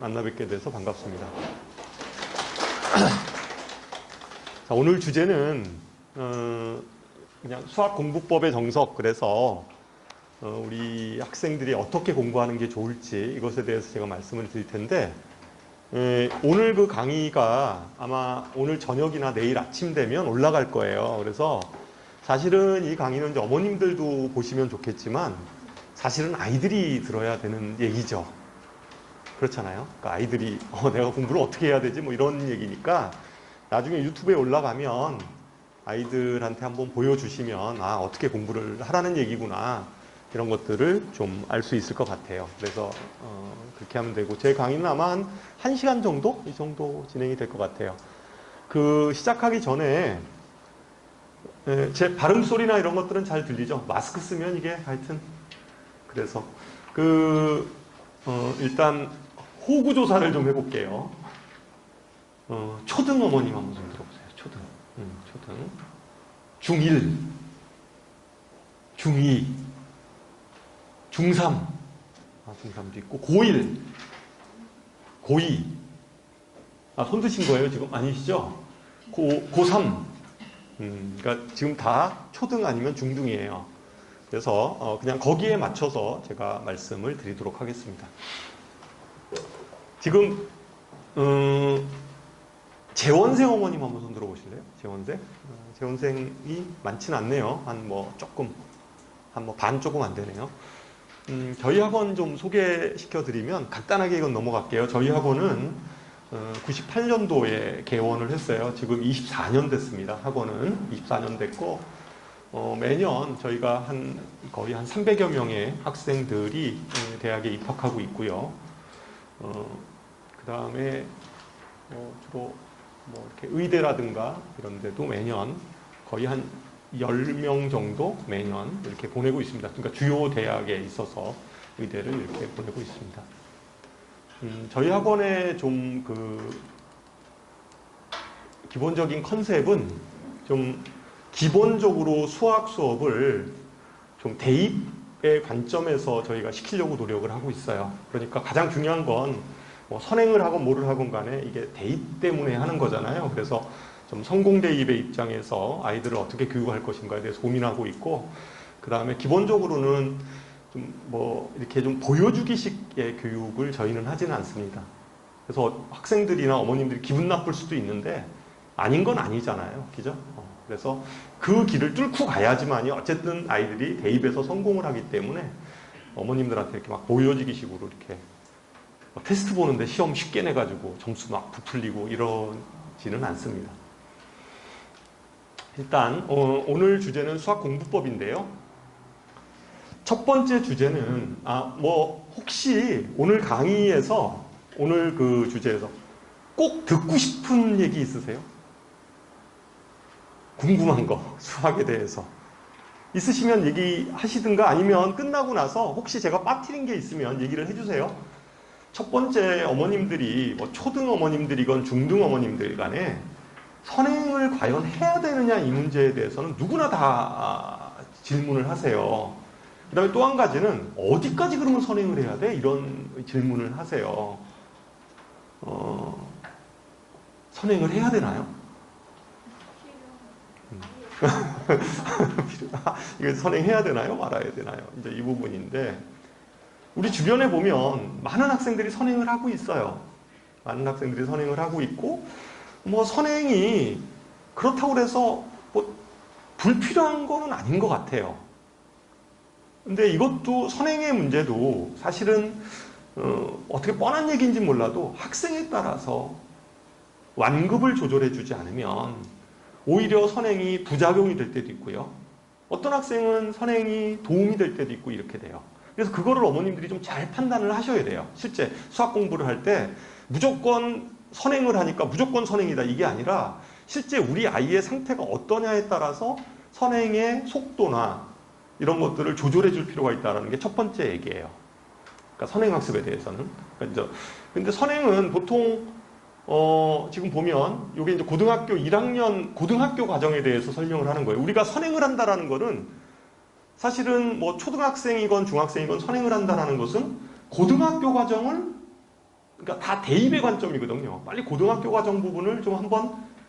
만나 뵙게 돼서 반갑습니다. 자, 오늘 주제는 그냥 수학공부법의 정석, 그래서 우리 학생들이 어떻게 공부하는 게 좋을지 이것에 대해서 제가 말씀을 드릴 텐데, 오늘 그 강의가 아마 오늘 저녁이나 내일 아침 되면 올라갈 거예요. 그래서 사실은 이 강의는 이제 어머님들도 보시면 좋겠지만 사실은 아이들이 들어야 되는 얘기죠. 그렇잖아요. 그러니까 아이들이 내가 공부를 어떻게 해야 되지? 뭐 이런 얘기니까 나중에 유튜브에 올라가면 아이들한테 한번 보여주시면 어떻게 공부를 하라는 얘기구나, 이런 것들을 좀 알 수 있을 것 같아요. 그래서 그렇게 하면 되고, 제 강의는 아마 한 1시간 정도? 이 정도 진행이 될 것 같아요. 시작하기 전에 제 발음 소리나 이런 것들은 잘 들리죠? 마스크 쓰면 이게 하여튼, 그래서 일단 호구 조사를 좀 해볼게요. 초등 어머님 한번 좀 들어보세요. 초등. 중1, 중2, 중3, 중3도 있고, 고1, 고2. 손 드신 거예요, 지금? 아니시죠? 고3. 그러니까 지금 다 초등 아니면 중등이에요. 그래서 그냥 거기에 맞춰서 제가 말씀을 드리도록 하겠습니다. 지금 재원생 어머님 한번 손 들어보실래요? 재원생? 재원생이 많지는 않네요. 한 반 조금 안 되네요. 저희 학원 좀 소개시켜 드리면, 간단하게 이건 넘어갈게요. 저희 학원은 98년도에 개원을 했어요. 지금 24년 됐습니다. 학원은 24년 됐고, 매년 저희가 거의 한 300여 명의 학생들이 대학에 입학하고 있고요. 그 다음에 주로 이렇게 의대라든가 이런 데도 매년 거의 한 10명 정도 매년 이렇게 보내고 있습니다. 그러니까 주요 대학에 있어서 의대를 이렇게 보내고 있습니다. 저희 학원의 좀 기본적인 컨셉은 좀 기본적으로 수학 수업을 좀 대입의 관점에서 저희가 시키려고 노력을 하고 있어요. 그러니까 가장 중요한 건 선행을 하건 뭐를 하건 간에 이게 대입 때문에 하는 거잖아요. 그래서 좀 성공 대입의 입장에서 아이들을 어떻게 교육할 것인가에 대해서 고민하고 있고, 그 다음에 기본적으로는 좀 이렇게 좀 보여주기식의 교육을 저희는 하지는 않습니다. 그래서 학생들이나 어머님들이 기분 나쁠 수도 있는데 아닌 건 아니잖아요. 그죠? 그래서 그 길을 뚫고 가야지만이 어쨌든 아이들이 대입에서 성공을 하기 때문에 어머님들한테 이렇게 막 보여지기식으로 이렇게 테스트 보는데 시험 쉽게 내가지고 점수 막 부풀리고 이러지는 않습니다. 일단 오늘 주제는 수학 공부법인데요. 첫 번째 주제는 혹시 오늘 강의에서 오늘 그 주제에서 꼭 듣고 싶은 얘기 있으세요? 궁금한 거, 수학에 대해서 있으시면 얘기하시든가, 아니면 끝나고 나서 혹시 제가 빠뜨린 게 있으면 얘기를 해주세요. 첫 번째, 어머님들이 초등 어머님들이건 중등 어머님들 간에 선행을 과연 해야 되느냐, 이 문제에 대해서는 누구나 다 질문을 하세요. 그 다음에 또 한 가지는 어디까지 그러면 선행을 해야 돼? 이런 질문을 하세요. 선행을 해야 되나요? 이거 선행해야 되나요? 말아야 되나요? 이제 이 부분인데, 우리 주변에 보면 많은 학생들이 선행을 하고 있어요. 많은 학생들이 선행을 하고 있고, 선행이 그렇다고 해서 불필요한 거는 아닌 것 같아요. 근데 이것도, 선행의 문제도 사실은 어떻게 뻔한 얘기인지 몰라도 학생에 따라서 완급을 조절해 주지 않으면 오히려 선행이 부작용이 될 때도 있고요. 어떤 학생은 선행이 도움이 될 때도 있고, 이렇게 돼요. 그래서 그거를 어머님들이 좀 잘 판단을 하셔야 돼요. 실제 수학 공부를 할 때 무조건 선행을 하니까 무조건 선행이다, 이게 아니라 실제 우리 아이의 상태가 어떠냐에 따라서 선행의 속도나 이런 것들을 조절해 줄 필요가 있다는 게 첫 번째 얘기예요. 그러니까 선행학습에 대해서는. 근데 선행은 보통 지금 보면 이게 이제 고등학교 1학년 고등학교 과정에 대해서 설명을 하는 거예요. 우리가 선행을 한다라는 거는 사실은 초등학생이건 중학생이건 선행을 한다라는 것은 고등학교 과정을 그러니까 다 대입의 관점이거든요. 빨리 고등학교 과정 부분을 좀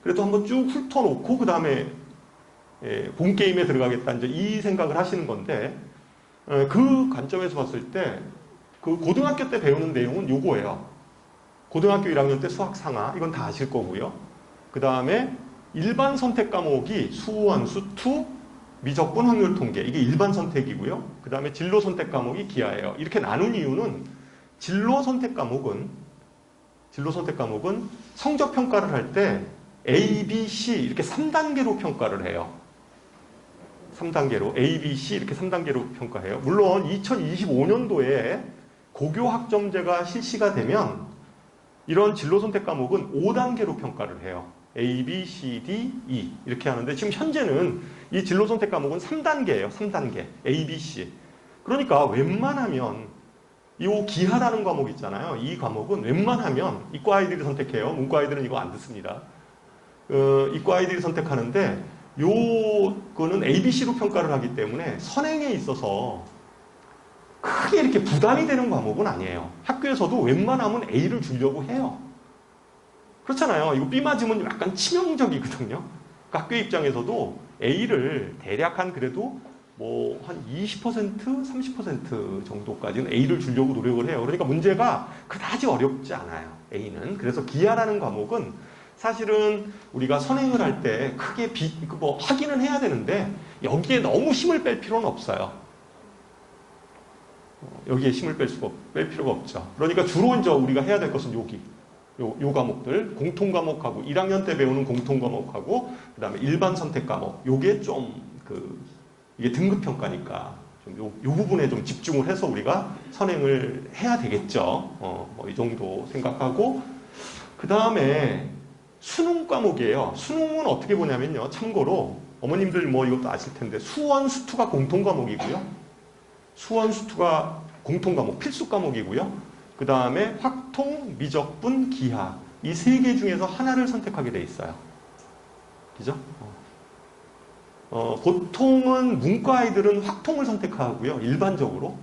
그래도 한번 쭉 훑어놓고 그 다음에 본 게임에 들어가겠다 이제 이 생각을 하시는 건데 그 관점에서 봤을 때 그 고등학교 때 배우는 내용은 요거예요. 고등학교 1학년 때 수학 상하 이건 다 아실 거고요. 그 다음에 일반 선택 과목이 수원, 수투, 미적분, 확률 통계 이게 일반 선택이고요. 그 다음에 진로 선택 과목이 기하예요. 이렇게 나눈 이유는 진로 선택 과목은 성적 평가를 할 때 A, B, C 이렇게 3단계로 평가를 해요. 3단계로 A, B, C 이렇게 3단계로 평가해요. 물론 2025년도에 고교 학점제가 실시가 되면 이런 진로 선택 과목은 5단계로 평가를 해요. A, B, C, D, E 이렇게 하는데 지금 현재는 이 진로 선택 과목은 3단계예요. 3단계 A, B, C. 그러니까 웬만하면 이 기하라는 과목 있잖아요. 이 과목은 웬만하면 이과 아이들이 선택해요. 문과 아이들은 이거 안 듣습니다. 이과 아이들이 선택하는데 요거는 ABC로 평가를 하기 때문에 선행에 있어서 크게 이렇게 부담이 되는 과목은 아니에요. 학교에서도 웬만하면 A를 주려고 해요. 그렇잖아요. 이거 B 맞으면 약간 치명적이거든요. 그러니까 학교 입장에서도 A를 대략 한 그래도 뭐 한 20%, 30% 정도까지는 A를 주려고 노력을 해요. 그러니까 문제가 그다지 어렵지 않아요. A는. 그래서 기하라는 과목은 사실은 우리가 선행을 할 때 크게 확인은 해야 되는데 여기에 너무 힘을 뺄 필요는 없어요. 여기에 힘을 뺄 필요가 없죠. 그러니까 주로 이제 우리가 해야 될 것은 요 과목들 공통 과목하고 1학년 때 배우는 공통 과목하고 그다음에 일반 선택 과목 요게 좀 이게 등급 평가니까 좀 요 부분에 좀 집중을 해서 우리가 선행을 해야 되겠죠. 뭐 이 정도 생각하고 그 다음에 수능 과목이에요. 수능은 어떻게 보냐면요. 참고로 어머님들 뭐 이것도 아실 텐데 수원, 수투가 공통 과목이고요. 수원, 수투가 공통 과목, 필수 과목이고요. 그 다음에 확통, 미적분, 기하 이 세 개 중에서 하나를 선택하게 돼 있어요. 그죠? 보통은 문과 아이들은 확통을 선택하고요. 일반적으로.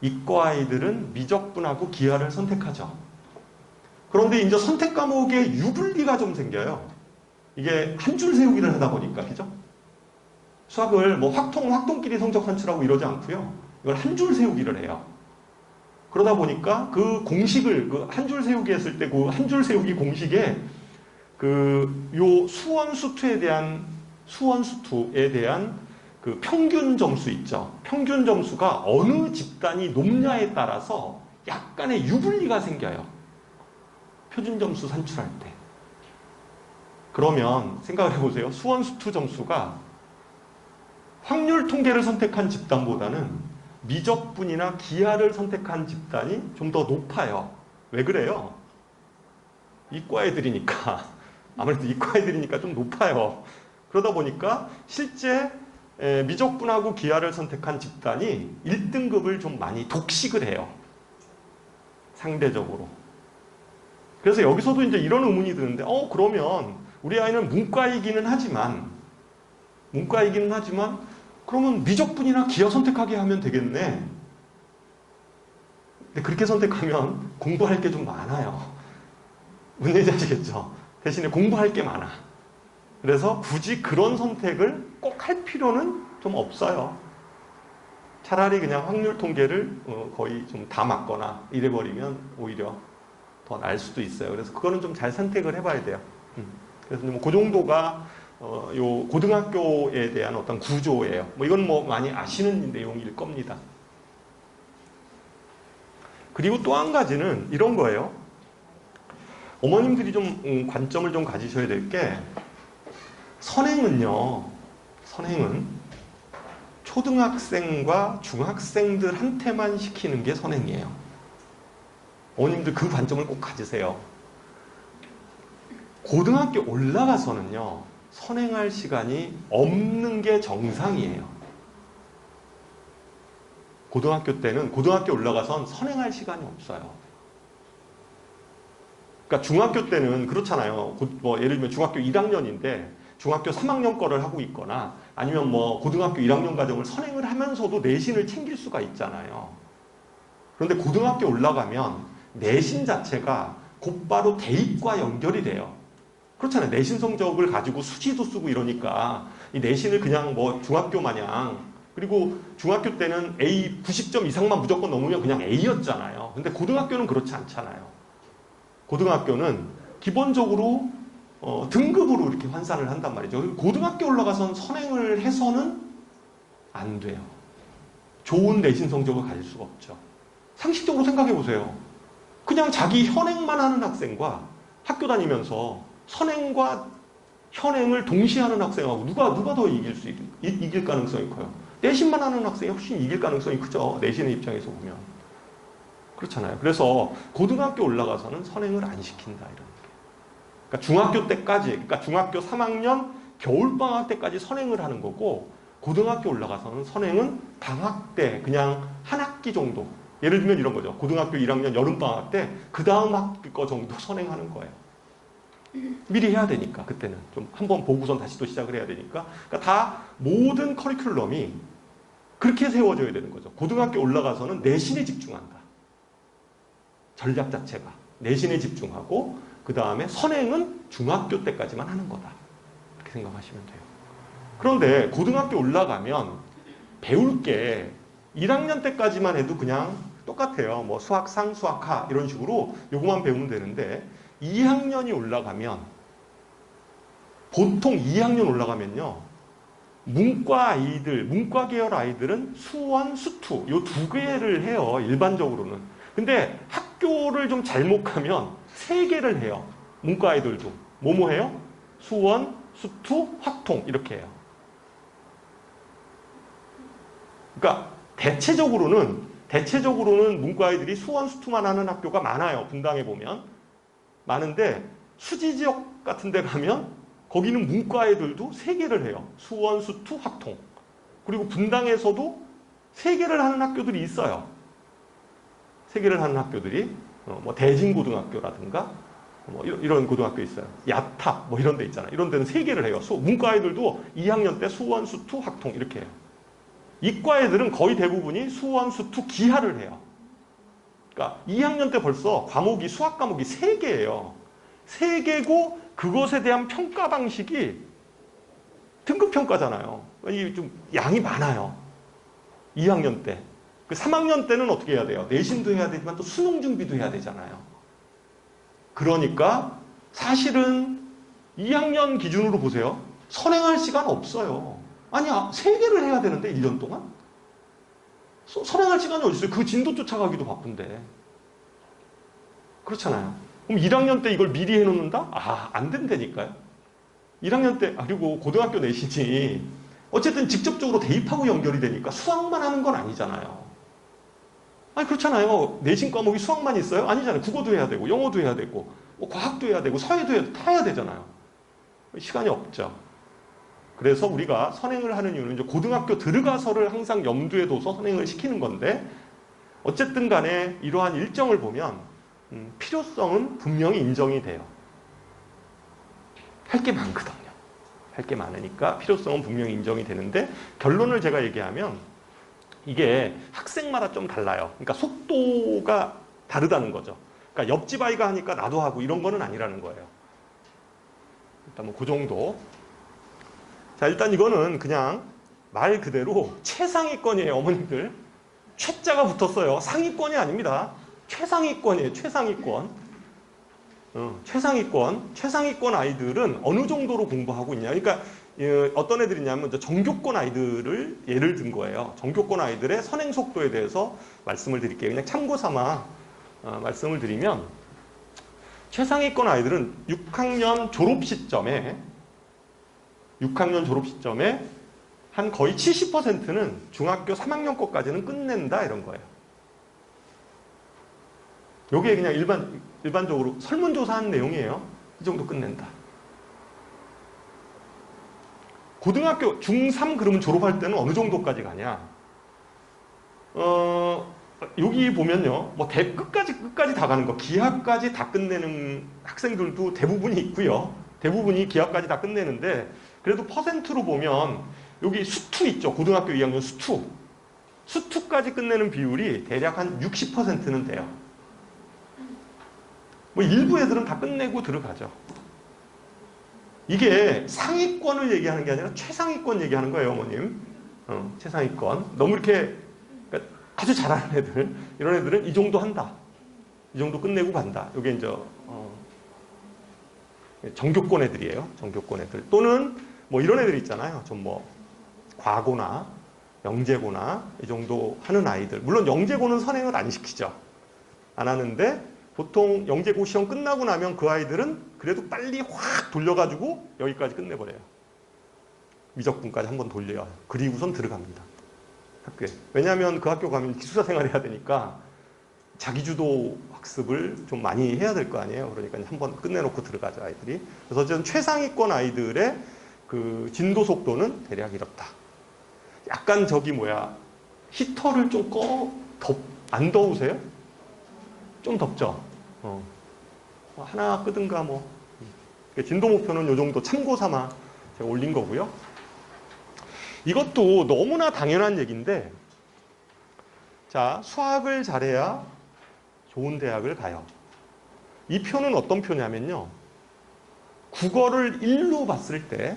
이과 아이들은 미적분하고 기하를 선택하죠. 그런데 이제 선택 과목에 유불리가 좀 생겨요. 이게 한 줄 세우기를 하다 보니까, 그죠? 수학을 뭐 확통끼리 성적 산출하고 이러지 않고요. 이걸 한 줄 세우기를 해요. 그러다 보니까 그 공식을, 그 한 줄 세우기 했을 때 그 한 줄 세우기 공식에 요 수원수투에 대한 그 평균 점수 있죠. 평균 점수가 어느 집단이 높냐에 따라서 약간의 유불리가 생겨요. 표준 점수 산출할 때. 그러면 생각을 해보세요. 수원수투 점수가 확률 통계를 선택한 집단보다는 미적분이나 기하를 선택한 집단이 좀 더 높아요. 왜 그래요? 이과 애들이니까. 아무래도 이과 애들이니까 좀 높아요. 그러다 보니까 실제 미적분하고 기하를 선택한 집단이 1등급을 좀 많이 독식을 해요. 상대적으로. 그래서 여기서도 이제 이런 의문이 드는데, 그러면 우리 아이는 문과이기는 하지만, 그러면 미적분이나 기하 선택하게 하면 되겠네. 근데 그렇게 선택하면 공부할 게 좀 많아요. 무슨 얘기인지 아시겠죠? 대신에 공부할 게 많아. 그래서 굳이 그런 선택을 꼭 할 필요는 좀 없어요. 차라리 그냥 확률 통계를 거의 좀 다 맞거나 이래버리면 오히려 더 나을 수도 있어요. 그래서 그거는 좀 잘 선택을 해봐야 돼요. 그래서 뭐 그 정도가 요 고등학교에 대한 어떤 구조예요. 뭐 이건 뭐 많이 아시는 내용일 겁니다. 그리고 또 한 가지는 이런 거예요. 어머님들이 좀 관점을 좀 가지셔야 될 게 선행은 초등학생과 중학생들한테만 시키는 게 선행이에요. 어머님들 그 관점을 꼭 가지세요. 고등학교 올라가서는요, 선행할 시간이 없는 게 정상이에요. 고등학교 올라가선 선행할 시간이 없어요. 그러니까 중학교 때는 그렇잖아요. 뭐 예를 들면 중학교 1학년인데 중학교 3학년 거를 하고 있거나 아니면 뭐 고등학교 1학년 과정을 선행을 하면서도 내신을 챙길 수가 있잖아요. 그런데 고등학교 올라가면 내신 자체가 곧바로 대입과 연결이 돼요. 그렇잖아요. 내신 성적을 가지고 수시도 쓰고 이러니까 이 내신을 그냥 뭐 중학교 마냥, 그리고 중학교 때는 A 90점 이상만 무조건 넘으면 그냥 A였잖아요. 근데 고등학교는 그렇지 않잖아요. 고등학교는 기본적으로 등급으로 이렇게 환산을 한단 말이죠. 고등학교 올라가서는 선행을 해서는 안 돼요. 좋은 내신 성적을 가질 수가 없죠. 상식적으로 생각해 보세요. 그냥 자기 현행만 하는 학생과 학교 다니면서 선행과 현행을 동시에 하는 학생하고 누가 더 이길 가능성이 커요? 내신만 하는 학생이 훨씬 이길 가능성이 크죠. 내신의 입장에서 보면. 그렇잖아요. 그래서 고등학교 올라가서는 선행을 안 시킨다, 이런 게. 그러니까 중학교 때까지, 그러니까 중학교 3학년 겨울방학 때까지 선행을 하는 거고, 고등학교 올라가서는 선행은 방학 때 그냥 한 학기 정도. 예를 들면 이런 거죠. 고등학교 1학년 여름방학 때 그 다음 학기 거 정도 선행하는 거예요. 미리 해야 되니까, 그때는. 좀 한번 보고선 다시 또 시작을 해야 되니까. 그러니까 다 모든 커리큘럼이 그렇게 세워져야 되는 거죠. 고등학교 올라가서는 내신에 집중한다. 전략 자체가. 내신에 집중하고, 그 다음에 선행은 중학교 때까지만 하는 거다. 이렇게 생각하시면 돼요. 그런데 고등학교 올라가면 배울 게 1학년 때까지만 해도 그냥 똑같아요. 뭐 수학상, 수학하 이런 식으로 요거만 배우면 되는데 2학년이 올라가면, 보통 2학년 올라가면요, 문과 계열 아이들은 수원, 수투 요 두 개를 해요. 일반적으로는. 근데 학교를 좀 잘못 가면 3개를 해요. 문과 아이들도. 뭐뭐 해요? 수원, 수투, 확통 이렇게 해요. 그러니까 대체적으로는 문과 아이들이 수원, 수투만 하는 학교가 많아요. 분당에 보면. 많은데 수지 지역 같은 데 가면 거기는 문과 아이들도 3개를 해요. 수원, 수투, 확통. 그리고 분당에서도 3개를 하는 학교들이 있어요. 3개를 하는 학교들이 뭐 대진고등학교라든가 뭐 이런 고등학교 있어요. 야탑 뭐 이런 데 있잖아요. 이런 데는 3개를 해요. 문과 아이들도 2학년 때 수원, 수투, 확통 이렇게 해요. 이과 애들은 거의 대부분이 수원, 수투, 기하를 해요. 그러니까 2학년 때 벌써 수학 과목이 3개예요. 3개고 그것에 대한 평가 방식이 등급평가잖아요. 이 좀 양이 많아요. 2학년 때. 3학년 때는 어떻게 해야 돼요? 내신도 해야 되지만 또 수능 준비도 해야 되잖아요. 그러니까 사실은 2학년 기준으로 보세요. 선행할 시간 없어요. 아니야, 3개를 해야 되는데 1년 동안? 선행할 시간이 어디 있어요? 그 진도 쫓아가기도 바쁜데. 그렇잖아요. 그럼 1학년 때 이걸 미리 해놓는다? 안 된다니까요. 1학년 때, 그리고 고등학교 내신이 어쨌든 직접적으로 대입하고 연결이 되니까 수학만 하는 건 아니잖아요. 아니, 그렇잖아요. 내신 과목이 수학만 있어요? 아니잖아요. 국어도 해야 되고, 영어도 해야 되고, 뭐 과학도 해야 되고, 사회도 해야 되고, 다 해야 되잖아요. 시간이 없죠. 그래서 우리가 선행을 하는 이유는 이제 고등학교 들어가서를 항상 염두에 둬서 선행을 시키는 건데, 어쨌든 간에 이러한 일정을 보면 필요성은 분명히 인정이 돼요. 할 게 많거든요. 할 게 많으니까 필요성은 분명히 인정이 되는데, 결론을 제가 얘기하면 이게 학생마다 좀 달라요. 그러니까 속도가 다르다는 거죠. 그러니까 옆집 아이가 하니까 나도 하고 이런 거는 아니라는 거예요. 일단 뭐 그 정도. 자, 일단 이거는 그냥 말 그대로 최상위권이에요, 어머님들. 최자가 붙었어요. 상위권이 아닙니다. 최상위권이에요, 최상위권. 최상위권 아이들은 어느 정도로 공부하고 있냐. 그러니까 어떤 애들이냐면 정교권 아이들을 예를 든 거예요. 정교권 아이들의 선행 속도에 대해서 말씀을 드릴게요. 그냥 참고 삼아 말씀을 드리면, 최상위권 아이들은 6학년 졸업 시점에 한 거의 70%는 중학교 3학년 거까지는 끝낸다, 이런 거예요. 요게 그냥 일반적으로 설문조사한 내용이에요. 이 정도 끝낸다. 고등학교 중3 그러면 졸업할 때는 어느 정도까지 가냐? 여기 보면요. 뭐 끝까지 다 가는 거, 기하까지 다 끝내는 학생들도 대부분이 있고요. 대부분이 기하까지 다 끝내는데, 그래도 퍼센트로 보면 여기 수투 있죠. 고등학교 2학년 수투까지 끝내는 비율이 대략 한 60%는 돼요. 뭐 일부 애들은 다 끝내고 들어가죠. 이게 상위권을 얘기하는 게 아니라 최상위권 얘기하는 거예요, 어머님. 최상위권. 너무 이렇게 그러니까 아주 잘하는 애들, 이런 애들은 이 정도 한다. 이 정도 끝내고 간다. 이게 이제 정교권 애들이에요. 정교권 애들. 또는 뭐 이런 애들 있잖아요. 좀 뭐 과고나 영재고나 이 정도 하는 아이들. 물론 영재고는 선행을 안 시키죠. 안 하는데 보통 영재고 시험 끝나고 나면 그 아이들은 그래도 빨리 확 돌려가지고 여기까지 끝내버려요. 미적분까지 한번 돌려요. 그리고선 들어갑니다. 학교에. 왜냐하면 그 학교 가면 기숙사 생활해야 되니까 자기주도 학습을 좀 많이 해야 될 거 아니에요. 그러니까 한번 끝내놓고 들어가죠, 아이들이. 그래서 어쨌든 최상위권 아이들의 그 진도 속도는 대략 이렇다. 약간 저기 뭐야, 히터를 좀 안 더우세요? 좀 덥죠? 하나 끄든가 뭐. 진도 목표는 이 정도 참고 삼아 제가 올린 거고요. 이것도 너무나 당연한 얘기인데, 자, 수학을 잘해야 좋은 대학을 가요. 이 표는 어떤 표냐면요. 국어를 1로 봤을 때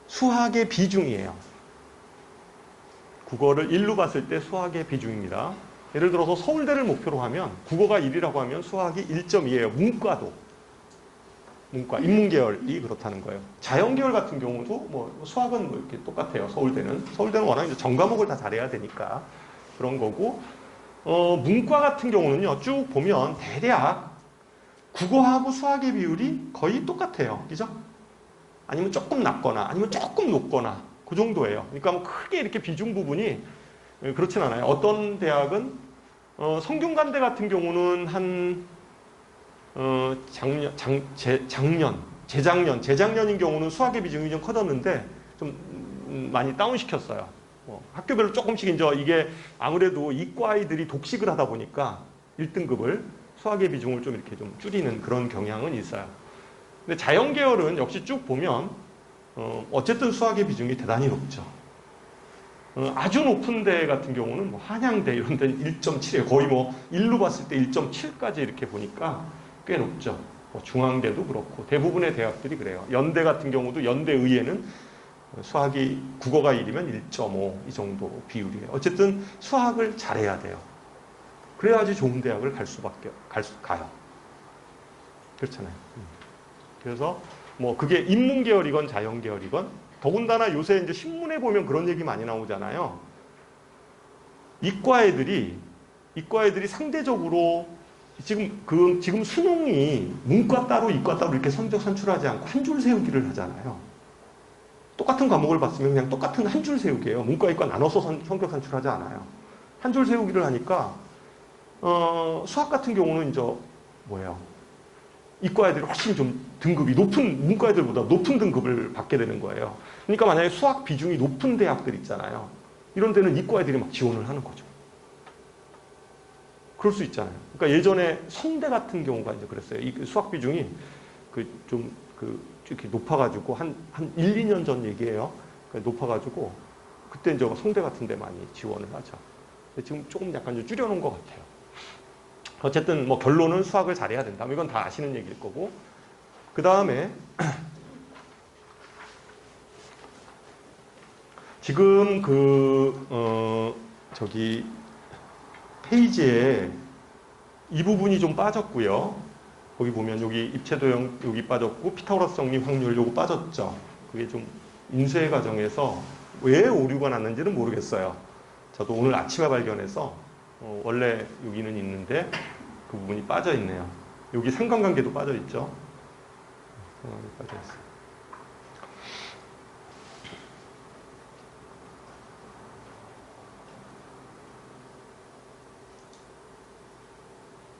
수학의 비중이에요. 국어를 1로 봤을 때 수학의 비중입니다. 예를 들어서 서울대를 목표로 하면 국어가 1이라고 하면 수학이 1.2예요. 문과도. 문과, 인문계열이 그렇다는 거예요. 자연계열 같은 경우도 뭐 수학은 뭐 이렇게 똑같아요. 서울대는 워낙 이제 전과목을 다 잘해야 되니까 그런 거고, 문과 같은 경우는요, 쭉 보면 대략 국어하고 수학의 비율이 거의 똑같아요. 그죠? 아니면 조금 낮거나 아니면 조금 높거나 그 정도예요. 그러니까 뭐 크게 이렇게 비중 부분이 그렇진 않아요. 어떤 대학은 성균관대 같은 경우는 한 재작년인 경우는 수학의 비중이 좀 커졌는데 좀 많이 다운시켰어요. 학교별로 조금씩 이제 이게 아무래도 이과 아이들이 독식을 하다 보니까 1등급을 수학의 비중을 좀 이렇게 좀 줄이는 그런 경향은 있어요. 근데 자연계열은 역시 쭉 보면 어쨌든 수학의 비중이 대단히 높죠. 아주 높은 데 같은 경우는 뭐 한양대 이런 데는 1.7이에요. 거의 뭐 1로 봤을 때 1.7까지 이렇게 보니까 꽤 높죠. 뭐 중앙대도 그렇고 대부분의 대학들이 그래요. 연대 같은 경우도 연대의예는 수학이 국어가 1이면 1.5 이 정도 비율이에요. 어쨌든 수학을 잘해야 돼요. 그래야지 좋은 대학을 가요. 그렇잖아요. 그래서 뭐 그게 인문계열이건 자연계열이건, 더군다나 요새 이제 신문에 보면 그런 얘기 많이 나오잖아요. 이과 애들이 상대적으로 지금 수능이 문과 따로 이과 따로 이렇게 성적 산출하지 않고 한 줄 세우기를 하잖아요. 똑같은 과목을 봤으면 그냥 똑같은 한 줄 세우기예요. 문과 이과 나눠서 성적 산출하지 않아요. 한 줄 세우기를 하니까 수학 같은 경우는 이제 뭐예요? 이과 애들이 훨씬 좀 등급이 높은, 문과 애들보다 높은 등급을 받게 되는 거예요. 그러니까 만약에 수학 비중이 높은 대학들 있잖아요. 이런 데는 이과 애들이 막 지원을 하는 거죠. 그럴 수 있잖아요. 그러니까 예전에 성대 같은 경우가 이제 그랬어요. 이 수학 비중이 이렇게 높아가지고 한 1, 2년 전 얘기예요. 그러니까 높아가지고 그때 이제 성대 같은 데 많이 지원을 하죠. 근데 지금 조금 약간 좀 줄여놓은 것 같아요. 어쨌든 뭐 결론은 수학을 잘해야 된다. 이건 다 아시는 얘기일 거고. 그 다음에 지금 저기 페이지에 이 부분이 좀 빠졌고요. 거기 보면 여기 입체도형 여기 빠졌고 피타고라스 정리 확률 요거 빠졌죠. 그게 좀 인쇄 과정에서 왜 오류가 났는지는 모르겠어요. 저도 오늘 아침에 발견해서 원래 여기는 있는데 그 부분이 빠져 있네요. 여기 상관관계도 빠져 있죠. 빠져 있어요.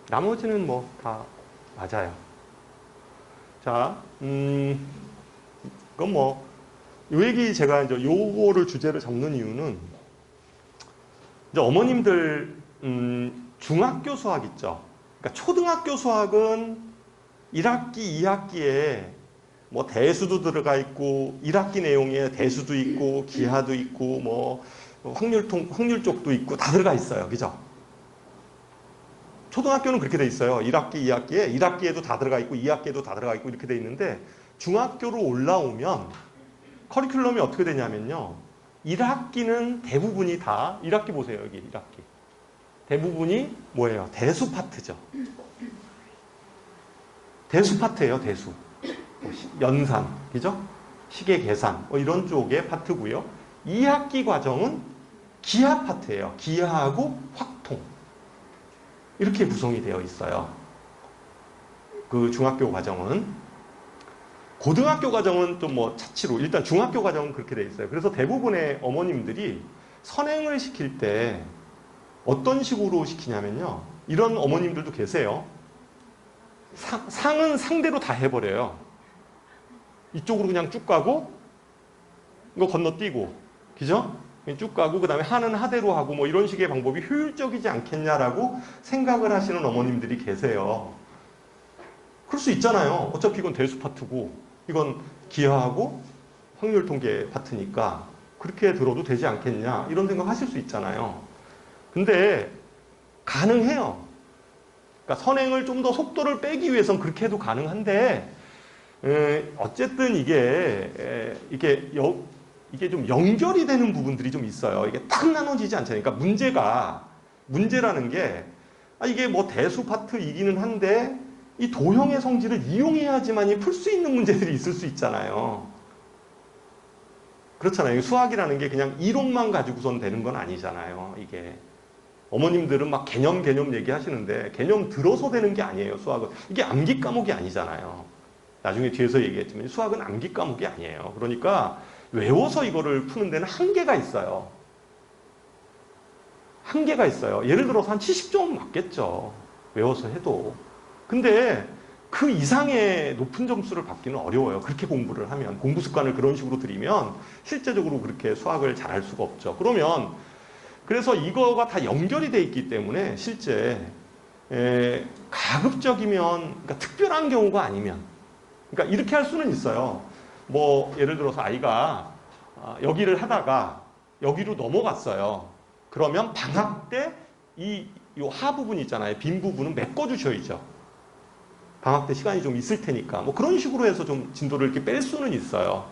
나머지는 뭐 다 맞아요. 자, 그건 뭐, 요 얘기 제가 이제 요거를 주제로 잡는 이유는, 이제 어머님들, 중학교 수학 있죠. 그러니까 초등학교 수학은 1학기, 2학기에 뭐 대수도 들어가 있고, 1학기 내용에 대수도 있고, 기하도 있고, 확률 쪽도 있고, 다 들어가 있어요. 그죠? 초등학교는 그렇게 돼 있어요. 1학기, 2학기에 1학기에도 다 들어가 있고 2학기에도 다 들어가 있고 이렇게 돼 있는데 중학교로 올라오면 커리큘럼이 어떻게 되냐면요. 1학기는 대부분이 다 1학기 보세요. 여기 1학기. 대부분이 뭐예요? 대수 파트죠. 대수 파트예요. 대수. 연산, 그죠? 시계 계산 이런 쪽의 파트고요. 2학기 과정은 기하 파트예요. 기하하고 확통. 이렇게 구성이 되어 있어요. 그 중학교 과정은. 고등학교 과정은 좀 뭐 차치로, 일단 중학교 과정은 그렇게 되어 있어요. 그래서 대부분의 어머님들이 선행을 시킬 때 어떤 식으로 시키냐면요. 이런 어머님들도 계세요. 상은 상대로 다 해버려요. 이쪽으로 그냥 쭉 가고, 이거 건너뛰고, 그죠? 쭉 가고, 그 다음에 하는 하대로 하고, 뭐 이런 식의 방법이 효율적이지 않겠냐라고 생각을 하시는 어머님들이 계세요. 그럴 수 있잖아요. 어차피 이건 대수 파트고, 이건 기하하고 확률 통계 파트니까 그렇게 들어도 되지 않겠냐, 이런 생각 하실 수 있잖아요. 근데 가능해요. 그러니까 선행을 좀 더 속도를 빼기 위해서는 그렇게 해도 가능한데, 어쨌든 이게 좀 연결이 되는 부분들이 좀 있어요. 이게 딱 나눠지지 않잖아요. 그러니까 문제라는 게, 이게 뭐 대수 파트이기는 한데, 이 도형의 성질을 이용해야지만이 풀 수 있는 문제들이 있을 수 있잖아요. 그렇잖아요. 수학이라는 게 그냥 이론만 가지고선 되는 건 아니잖아요. 이게. 어머님들은 막 개념 얘기하시는데, 개념 들어서 되는 게 아니에요, 수학은. 이게 암기 과목이 아니잖아요. 나중에 뒤에서 얘기했지만 수학은 암기 과목이 아니에요. 그러니까 외워서 이거를 푸는 데는 한계가 있어요. 한계가 있어요. 예를 들어서 한 70점 맞겠죠. 외워서 해도. 근데 그 이상의 높은 점수를 받기는 어려워요. 그렇게 공부를 하면. 공부 습관을 그런 식으로 들이면 실제적으로 그렇게 수학을 잘할 수가 없죠. 그래서 이거가 다 연결이 돼 있기 때문에 실제 가급적이면, 그러니까 특별한 경우가 아니면, 그러니까 이렇게 할 수는 있어요. 뭐 예를 들어서 아이가 여기를 하다가 여기로 넘어갔어요. 그러면 방학 때 이 하 부분 있잖아요. 빈 부분은 메꿔주셔야죠. 방학 때 시간이 좀 있을 테니까. 뭐 그런 식으로 해서 좀 진도를 이렇게 뺄 수는 있어요.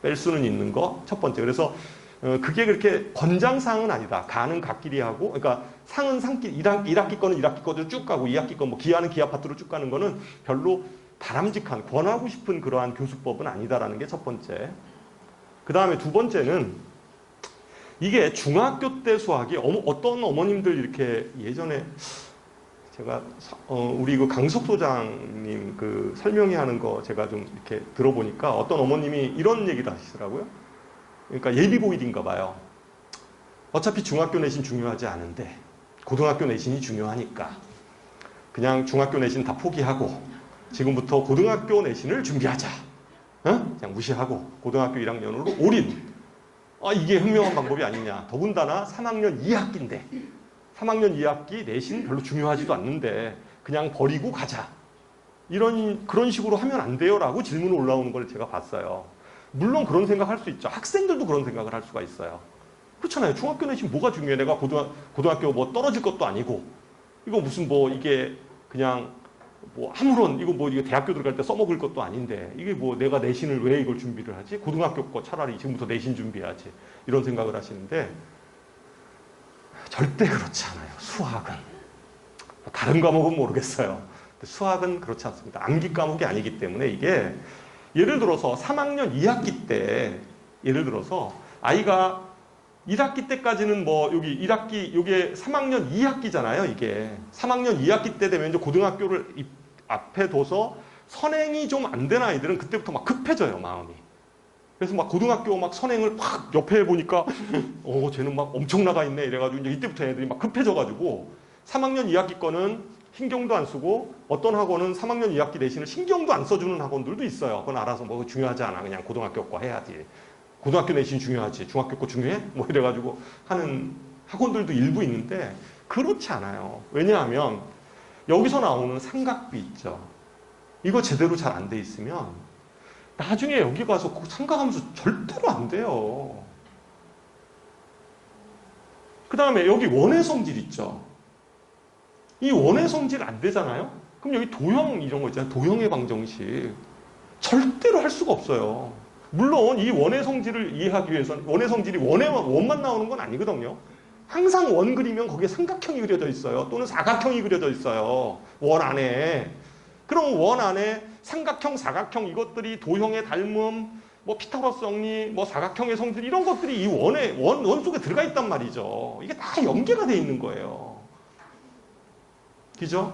뺄 수는 있는 거 첫 번째. 그래서 그게 그렇게 권장사항은 아니다. 가는 갓길이 하고, 그러니까 상은 상길, 1학기 거는 1학기 거대로 쭉 가고 2학기 거, 뭐 기하는 기하 파트로 쭉 가는 거는 별로 바람직한, 권하고 싶은 그러한 교수법은 아니다라는 게 첫 번째. 그 다음에 두 번째는 이게 중학교 때 수학이 어떤 어머님들 이렇게 예전에 제가 우리 그 강석 소장님 그 설명회 하는 거 제가 좀 이렇게 들어보니까 어떤 어머님이 이런 얘기를 하시더라고요. 그러니까 예비고일인가 봐요. 어차피 중학교 내신 중요하지 않은데 고등학교 내신이 중요하니까 그냥 중학교 내신 다 포기하고 지금부터 고등학교 내신을 준비하자. 그냥 무시하고 고등학교 1학년으로 올인. 이게 현명한 방법이 아니냐. 더군다나 3학년 2학기인데 3학년 2학기 내신 별로 중요하지도 않는데 그냥 버리고 가자. 그런 식으로 하면 안 돼요라고 질문이 올라오는 걸 제가 봤어요. 물론 그런 생각할 수 있죠. 학생들도 그런 생각을 할 수가 있어요. 그렇잖아요. 중학교 내신 뭐가 중요해? 내가 고등학교 뭐 떨어질 것도 아니고 이거 무슨 뭐 이게 그냥 뭐 아무런 이거 뭐 이게 대학교 들어갈 때 써먹을 것도 아닌데 이게 뭐 내가 내신을 왜 이걸 준비를 하지? 고등학교 거 차라리 지금부터 내신 준비해야지. 이런 생각을 하시는데 절대 그렇지 않아요. 수학은. 다른 과목은 모르겠어요. 수학은 그렇지 않습니다. 암기 과목이 아니기 때문에 이게 예를 들어서 3학년 2학기 때 예를 들어서 아이가 1학기 때까지는 뭐 여기 1학기 요게 3학년 2학기잖아요. 이게 3학년 2학기 때 되면 이제 고등학교를 앞에 둬서 선행이 좀 안 된 아이들은 그때부터 막 급해져요, 마음이. 그래서 막 고등학교 막 선행을 막 옆에 보니까 쟤는 막 엄청 나가 있네 이래가지고 이제 이때부터 애들이 막 급해져가지고 3학년 2학기 거는 신경도 안 쓰고 어떤 학원은 3학년 2학기 내신을 신경도 안 써주는 학원들도 있어요. 그건 알아서 뭐 중요하지 않아. 그냥 고등학교 거 해야지. 고등학교 내신 중요하지. 중학교 거 중요해? 뭐 이래가지고 하는 학원들도 일부 있는데 그렇지 않아요. 왜냐하면 여기서 나오는 삼각비 있죠. 이거 제대로 잘 안 돼 있으면 나중에 여기 가서 삼각함수 절대로 안 돼요. 그 다음에 여기 원의 성질 있죠. 이 원의 성질 안 되잖아요? 그럼 여기 도형 이런 거 있잖아요. 도형의 방정식. 절대로 할 수가 없어요. 물론 이 원의 성질을 이해하기 위해서는 원의 성질이 원만 나오는 건 아니거든요. 항상 원 그리면 거기에 삼각형이 그려져 있어요. 또는 사각형이 그려져 있어요. 원 안에. 그럼 원 안에 삼각형, 사각형 이것들이 도형의 닮음, 뭐 피타고라스 정리, 뭐 사각형의 성질 이런 것들이 이 원 속에 들어가 있단 말이죠. 이게 다 연계가 돼 있는 거예요. 그죠?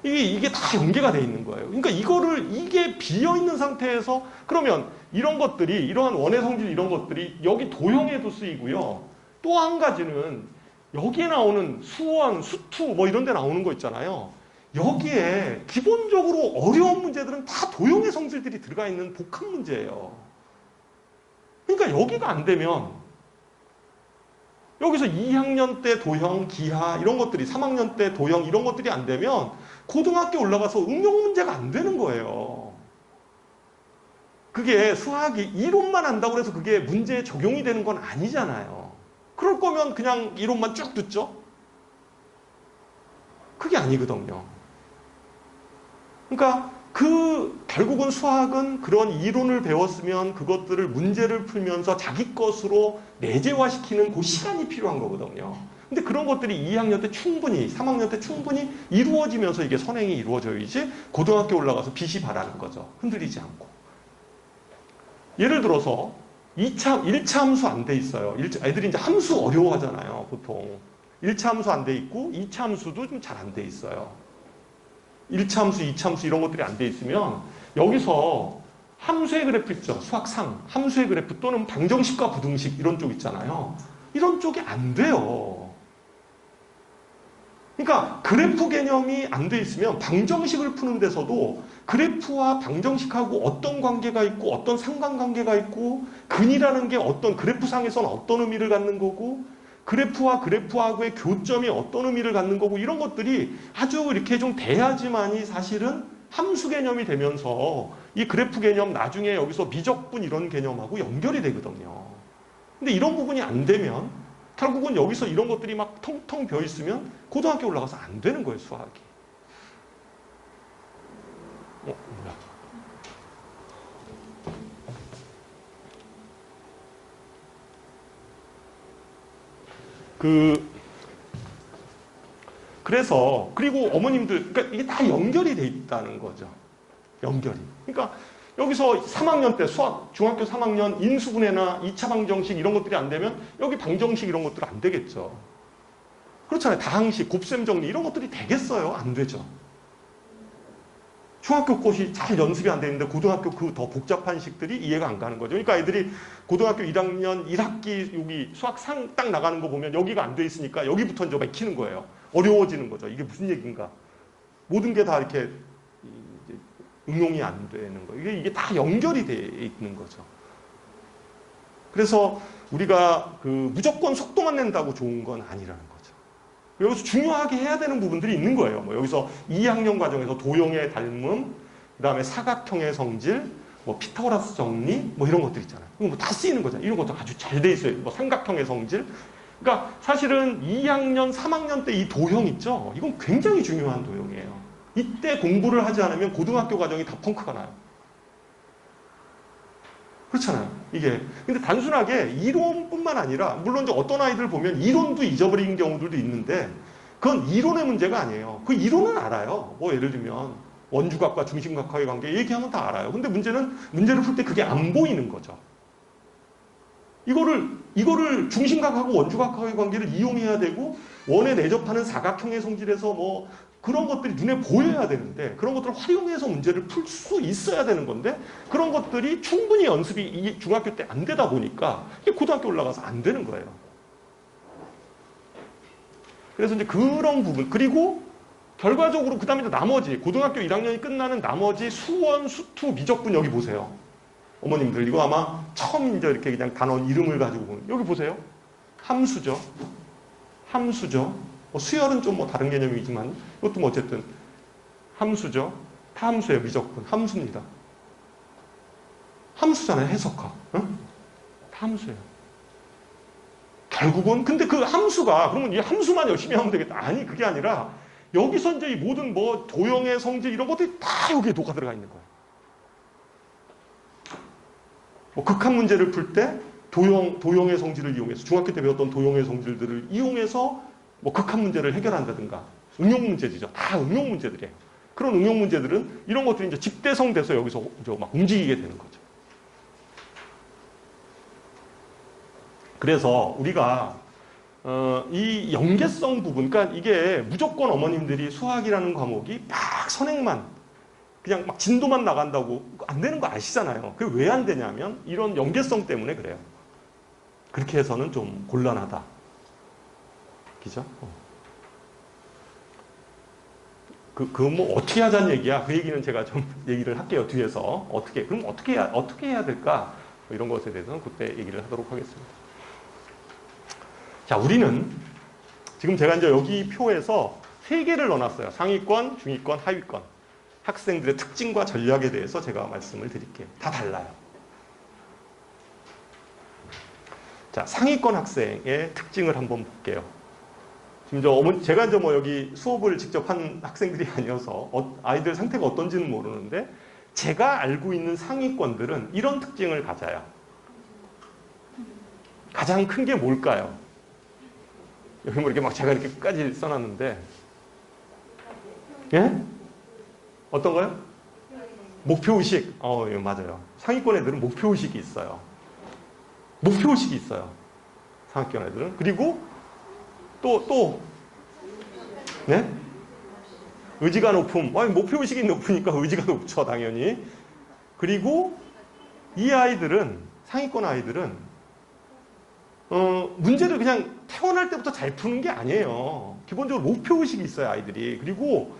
이게 다 연계가 돼 있는 거예요. 그러니까 이게 비어 있는 상태에서 그러면 이런 것들이 이러한 원의 성질 이런 것들이 여기 도형에도 쓰이고요. 또 한 가지는 여기에 나오는 수원, 수투 뭐 이런 데 나오는 거 있잖아요. 여기에 기본적으로 어려운 문제들은 다 도형의 성질들이 들어가 있는 복합 문제예요. 그러니까 여기가 안 되면 여기서 2학년 때 도형, 기하 이런 것들이 3학년 때 도형 이런 것들이 안 되면 고등학교 올라가서 응용 문제가 안 되는 거예요. 그게 수학이 이론만 안다고 해서 그게 문제에 적용이 되는 건 아니잖아요. 그럴 거면 그냥 이론만 쭉 듣죠? 그게 아니거든요. 그러니까 결국은 수학은 그런 이론을 배웠으면 그것들을 문제를 풀면서 자기 것으로 내재화시키는 그 시간이 필요한 거거든요. 근데 그런 것들이 2학년 때 충분히, 3학년 때 충분히 이루어지면서 이게 선행이 이루어져야지 고등학교 올라가서 빛이 발하는 거죠. 흔들리지 않고. 예를 들어서 1차 함수 안 돼 있어요. 애들이 이제 함수 어려워하잖아요, 보통. 1차 함수 안 돼 있고 2차 함수도 좀 잘 안 돼 있어요. 1차 함수, 2차 함수 이런 것들이 안 돼 있으면 여기서 함수의 그래프 있죠. 수학상. 함수의 그래프 또는 방정식과 부등식 이런 쪽 있잖아요. 이런 쪽이 안 돼요. 그러니까 그래프 개념이 안 돼 있으면 방정식을 푸는 데서도 그래프와 방정식하고 어떤 관계가 있고 어떤 상관관계가 있고 근이라는 게 어떤 그래프상에서는 어떤 의미를 갖는 거고 그래프와 그래프하고의 교점이 어떤 의미를 갖는 거고 이런 것들이 아주 이렇게 좀 돼야지만이 사실은 함수 개념이 되면서 이 그래프 개념 나중에 여기서 미적분 이런 개념하고 연결이 되거든요. 근데 이런 부분이 안 되면 결국은 여기서 이런 것들이 막 텅텅 비어 있으면 고등학교 올라가서 안 되는 거예요, 수학이. 뭐야. 그래서 그리고 어머님들 그러니까 이게 다 연결이 돼 있다는 거죠. 연결이. 그러니까 여기서 3학년 때 수학 중학교 3학년 인수분해나 2차 방정식 이런 것들이 안 되면 여기 방정식 이런 것들은 안 되겠죠. 그렇잖아요. 다항식, 곱셈 정리 이런 것들이 되겠어요? 안 되죠. 중학교 것이 잘 연습이 안 되는데 고등학교 그 더 복잡한 식들이 이해가 안 가는 거죠. 그러니까 애들이 고등학교 1학년 1학기 여기 수학상 딱 나가는 거 보면 여기가 안 돼 있으니까 여기부터 이제 막히는 거예요. 어려워지는 거죠. 이게 무슨 얘기인가. 모든 게 다 이렇게 응용이 안 되는 거예요. 이게 다 연결이 돼 있는 거죠. 그래서 우리가 무조건 속도만 낸다고 좋은 건 아니라는 거죠. 여기서 중요하게 해야 되는 부분들이 있는 거예요. 뭐 여기서 2학년 과정에서 도형의 닮음, 그 다음에 사각형의 성질, 뭐 피타고라스 정리, 뭐 이런 것들 있잖아요. 이거 뭐 다 쓰이는 거잖아요. 이런 것도 아주 잘 돼 있어요. 뭐 삼각형의 성질. 그러니까 사실은 2학년, 3학년 때 이 도형 있죠? 이건 굉장히 중요한 도형이에요. 이때 공부를 하지 않으면 고등학교 과정이 다 펑크가 나요. 그렇잖아요. 이게. 근데 단순하게 이론뿐만 아니라, 물론 이제 어떤 아이들 보면 이론도 잊어버리는 경우들도 있는데, 그건 이론의 문제가 아니에요. 그 이론은 알아요. 뭐 예를 들면, 원주각과 중심각화의 관계 얘기하면 다 알아요. 근데 문제를 풀 때 그게 안 보이는 거죠. 이거를 중심각하고 원주각화의 관계를 이용해야 되고, 원에 내접하는 사각형의 성질에서 뭐, 그런 것들이 눈에 보여야 되는데 그런 것들을 활용해서 문제를 풀 수 있어야 되는 건데 그런 것들이 충분히 연습이 중학교 때 안 되다 보니까 이게 고등학교 올라가서 안 되는 거예요. 그래서 이제 그런 부분 그리고 결과적으로 그 다음에 나머지 고등학교 1학년이 끝나는 나머지 수원, 수투, 미적분 여기 보세요. 어머님들 이거 아마 처음 이제 이렇게 그냥 단원 이름을 가지고 보는 여기 보세요. 함수죠. 뭐 수열은 좀 뭐 다른 개념이지만 이것도 뭐 어쨌든 함수죠. 다 함수예요. 미적분. 함수입니다. 함수잖아요. 해석화. 응? 다 함수예요. 결국은 근데 그 함수가 그러면 이 함수만 열심히 하면 되겠다. 아니 그게 아니라 여기서 이제 이 모든 뭐 도형의 성질 이런 것들이 다 여기에 녹아 들어가 있는 거예요. 뭐 극한 문제를 풀 때 도형의 성질을 이용해서 중학교 때 배웠던 도형의 성질들을 이용해서 뭐 극한 문제를 해결한다든가 응용 문제지죠. 다 응용 문제들이에요. 그런 응용 문제들은 이런 것들이 이제 집대성돼서 여기서 막 움직이게 되는 거죠. 그래서 우리가 이 연계성 부분, 그러니까 이게 무조건 어머님들이 수학이라는 과목이 막 선행만 그냥 막 진도만 나간다고 안 되는 거 아시잖아요. 그게 왜 안 되냐면 이런 연계성 때문에 그래요. 그렇게 해서는 좀 곤란하다. 그죠? 그건 뭐 어떻게 하자는 얘기야? 그 얘기는 제가 좀 얘기를 할게요. 뒤에서 그럼 어떻게 해야 될까? 뭐 이런 것에 대해서는 그때 얘기를 하도록 하겠습니다. 자, 우리는 지금 제가 이제 여기 표에서 3개를 넣어놨어요. 상위권, 중위권, 하위권. 학생들의 특징과 전략에 대해서 제가 말씀을 드릴게요. 다 달라요. 자, 상위권 학생의 특징을 한번 볼게요. 지금 제가 이제 뭐 여기 수업을 직접 한 학생들이 아니어서 아이들 상태가 어떤지는 모르는데 제가 알고 있는 상위권들은 이런 특징을 가져요. 가장 큰 게 뭘까요? 여기 뭐 이렇게 막 제가 이렇게 끝까지 써놨는데, 예? 어떤 거요? 목표의식. 예, 맞아요. 상위권 애들은 목표의식이 있어요. 목표의식이 있어요. 상위권 애들은. 그리고 네? 의지가 높음. 목표의식이 높으니까 의지가 높죠, 당연히. 그리고 이 아이들은, 상위권 아이들은, 문제를 그냥 태어날 때부터 잘 푸는 게 아니에요. 기본적으로 목표의식이 있어요, 아이들이. 그리고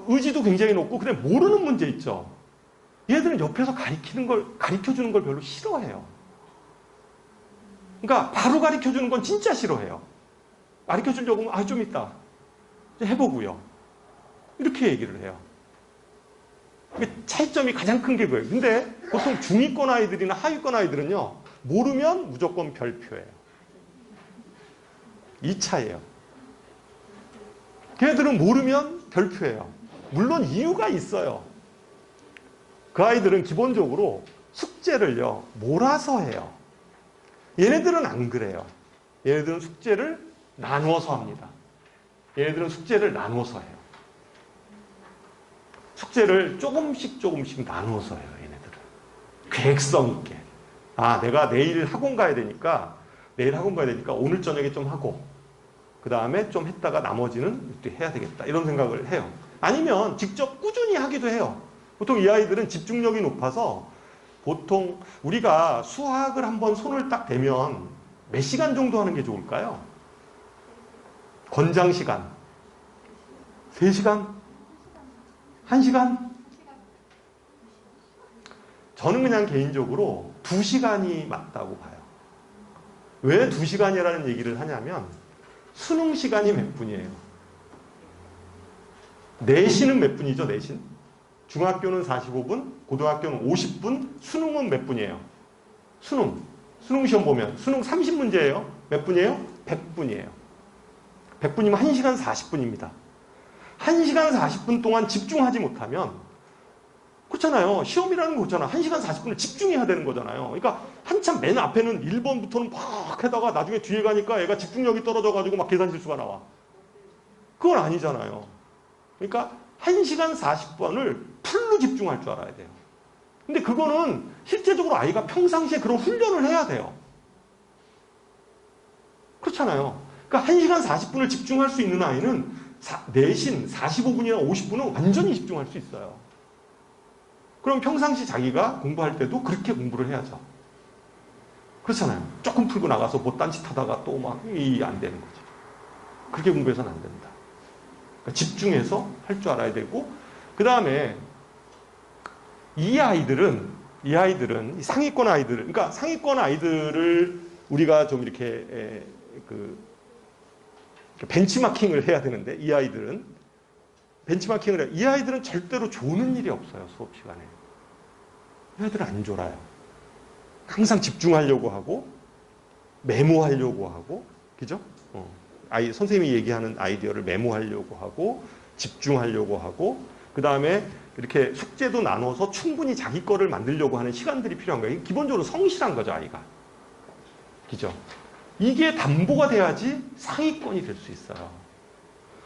의지도 굉장히 높고, 근데 모르는 문제 있죠. 얘들은 옆에서 가르쳐주는 걸 별로 싫어해요. 그러니까 바로 가르쳐주는 건 진짜 싫어해요. 가르쳐주려고 하면, 좀 이따 해보고요. 이렇게 얘기를 해요. 차이점이 가장 큰 게 그거예요. 근데 보통 중위권 아이들이나 하위권 아이들은요, 모르면 무조건 별표예요. 이 차이예요. 걔네들은 모르면 별표예요. 물론 이유가 있어요. 그 아이들은 기본적으로 숙제를요, 몰아서 해요. 얘네들은 안 그래요. 얘네들은 숙제를 나누어서 합니다. 얘네들은 숙제를 나누어서 해요. 숙제를 조금씩 나누어서 해요, 얘네들은. 계획성 있게. 내가 내일 학원 가야 되니까 오늘 저녁에 좀 하고, 그 다음에 좀 했다가 나머지는 또 해야 되겠다. 이런 생각을 해요. 아니면 직접 꾸준히 하기도 해요. 보통 이 아이들은 집중력이 높아서 보통 우리가 수학을 한번 손을 딱 대면 몇 시간 정도 하는 게 좋을까요? 권장 시간. 3시간? 1시간? 저는 그냥 개인적으로 2시간이 맞다고 봐요. 왜 2시간이라는 얘기를 하냐면 수능 시간이 몇 분이에요? 내신은 몇 분이죠, 내신? 중학교는 45분, 고등학교는 50분, 수능은 몇 분이에요? 수능 시험 보면 수능 30문제예요. 몇 분이에요? 100분이에요. 100분이면 1시간 40분입니다. 1시간 40분 동안 집중하지 못하면, 그렇잖아요. 시험이라는 거 있잖아. 1시간 40분을 집중해야 되는 거잖아요. 그러니까 한참 맨 앞에는 1번부터는 막 하다가 나중에 뒤에 가니까 얘가 집중력이 떨어져가지고 막 계산 실수가 나와. 그건 아니잖아요. 그러니까 1시간 40분을 풀로 집중할 줄 알아야 돼요. 근데 그거는 실제적으로 아이가 평상시에 그런 훈련을 해야 돼요. 그렇잖아요. 그러니까 1시간 40분을 집중할 수 있는 아이는 내신 45분이나 50분은 완전히 집중할 수 있어요. 그럼 평상시 자기가 공부할 때도 그렇게 공부를 해야죠. 그렇잖아요. 조금 풀고 나가서 뭐 딴짓하다가 또 막 안 되는 거죠. 그렇게 공부해서는 안 된다. 그러니까 집중해서 할 줄 알아야 되고, 그 다음에 이 아이들은 이 상위권 아이들, 그러니까 상위권 아이들을 우리가 좀 이렇게 벤치마킹을 해야 되는데, 이 아이들은 이 아이들은 절대로 조는 일이 없어요, 수업 시간에. 이 아이들은 안 졸아요. 항상 집중하려고 하고, 메모하려고 하고, 그죠? 선생님이 얘기하는 아이디어를 메모하려고 하고, 집중하려고 하고, 그 다음에 이렇게 숙제도 나눠서 충분히 자기 거를 만들려고 하는 시간들이 필요한 거예요. 기본적으로 성실한 거죠, 아이가. 그죠? 이게 담보가 돼야지 상위권이 될 수 있어요.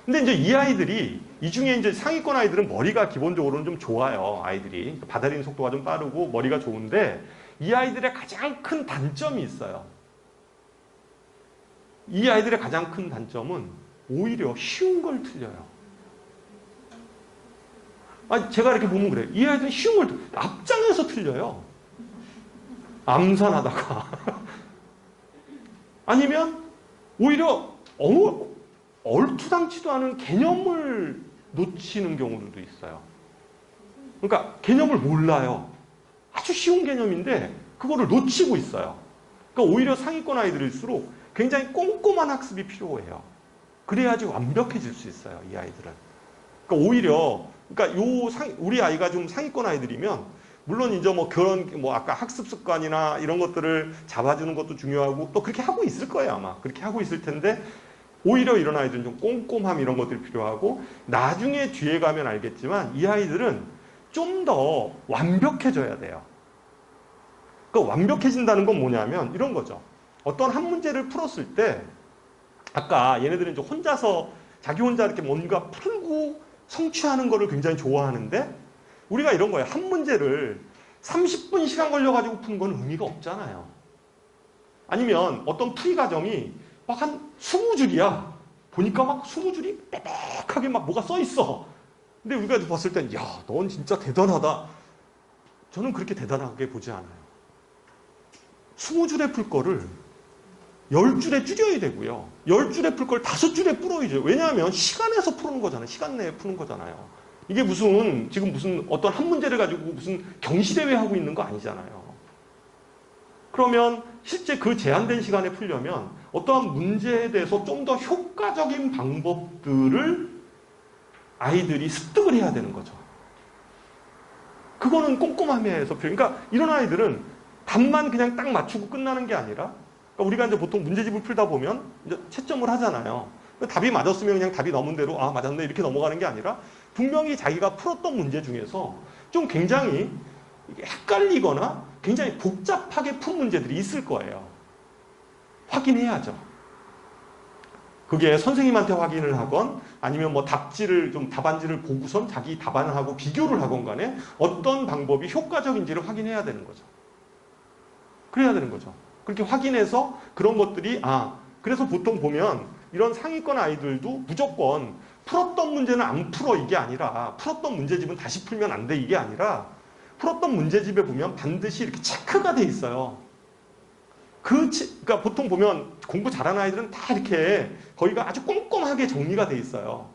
근데 이제 이 아이들이, 이 중에 이제 상위권 아이들은 머리가 기본적으로는 좀 좋아요, 아이들이. 받아들이는 속도가 좀 빠르고 머리가 좋은데, 이 아이들의 가장 큰 단점이 있어요. 이 아이들의 가장 큰 단점은 오히려 쉬운 걸 틀려요. 제가 이렇게 보면 그래요. 이 아이들은 쉬운 걸 앞장에서 틀려요. 암산하다가. 아니면 오히려 얼토당치도 않은 개념을 놓치는 경우들도 있어요. 그러니까 개념을 몰라요. 아주 쉬운 개념인데 그거를 놓치고 있어요. 그러니까 오히려 상위권 아이들일수록 굉장히 꼼꼼한 학습이 필요해요. 그래야지 완벽해질 수 있어요, 이 아이들은. 그러니까 오히려, 우리 아이가 좀 상위권 아이들이면, 물론 이제 아까 학습 습관이나 이런 것들을 잡아주는 것도 중요하고, 또 그렇게 하고 있을 거예요, 아마. 그렇게 하고 있을 텐데, 오히려 이런 아이들은 좀 꼼꼼함 이런 것들이 필요하고, 나중에 뒤에 가면 알겠지만, 이 아이들은 좀 더 완벽해져야 돼요. 그러니까 완벽해진다는 건 뭐냐면, 이런 거죠. 어떤 한 문제를 풀었을 때, 아까 얘네들은 이제 자기 혼자 이렇게 뭔가 풀고 성취하는 거를 굉장히 좋아하는데, 우리가 이런 거예요. 한 문제를 30분 시간 걸려가지고 푼 건 의미가 없잖아요. 아니면 어떤 풀이 과정이 막 한 20줄이야. 보니까 막 20줄이 빽빽하게 막 뭐가 써 있어. 근데 우리가 봤을 땐, 야, 넌 진짜 대단하다. 저는 그렇게 대단하게 보지 않아요. 20줄에 풀 거를 10줄에 줄여야 되고요. 10줄에 풀 걸 5줄에 풀어야죠. 왜냐하면 시간에서 푸는 거잖아요. 시간 내에 푸는 거잖아요. 이게 지금 무슨 어떤 한 문제를 가지고 무슨 경시대회 하고 있는 거 아니잖아요. 그러면 실제 그 제한된 시간에 풀려면 어떠한 문제에 대해서 좀 더 효과적인 방법들을 아이들이 습득을 해야 되는 거죠. 그거는 꼼꼼함에서 그러니까 이런 아이들은 답만 그냥 딱 맞추고 끝나는 게 아니라, 그러니까 우리가 이제 보통 문제집을 풀다 보면 이제 채점을 하잖아요. 답이 맞았으면 그냥 답이 넘은 대로 맞았네 이렇게 넘어가는 게 아니라, 분명히 자기가 풀었던 문제 중에서 좀 굉장히 헷갈리거나 굉장히 복잡하게 푼 문제들이 있을 거예요. 확인해야죠. 그게 선생님한테 확인을 하건 아니면 답안지를 보고선 자기 답안하고 비교를 하건 간에 어떤 방법이 효과적인지를 확인해야 되는 거죠. 그래야 되는 거죠. 그렇게 확인해서 그런 것들이, 그래서 보통 보면 이런 상위권 아이들도 무조건 풀었던 문제는 안 풀어 이게 아니라, 풀었던 문제집은 다시 풀면 안 돼 이게 아니라, 풀었던 문제집에 보면 반드시 이렇게 체크가 돼 있어요. 그러니까 보통 보면 공부 잘하는 아이들은 다 이렇게 거기가 아주 꼼꼼하게 정리가 돼 있어요.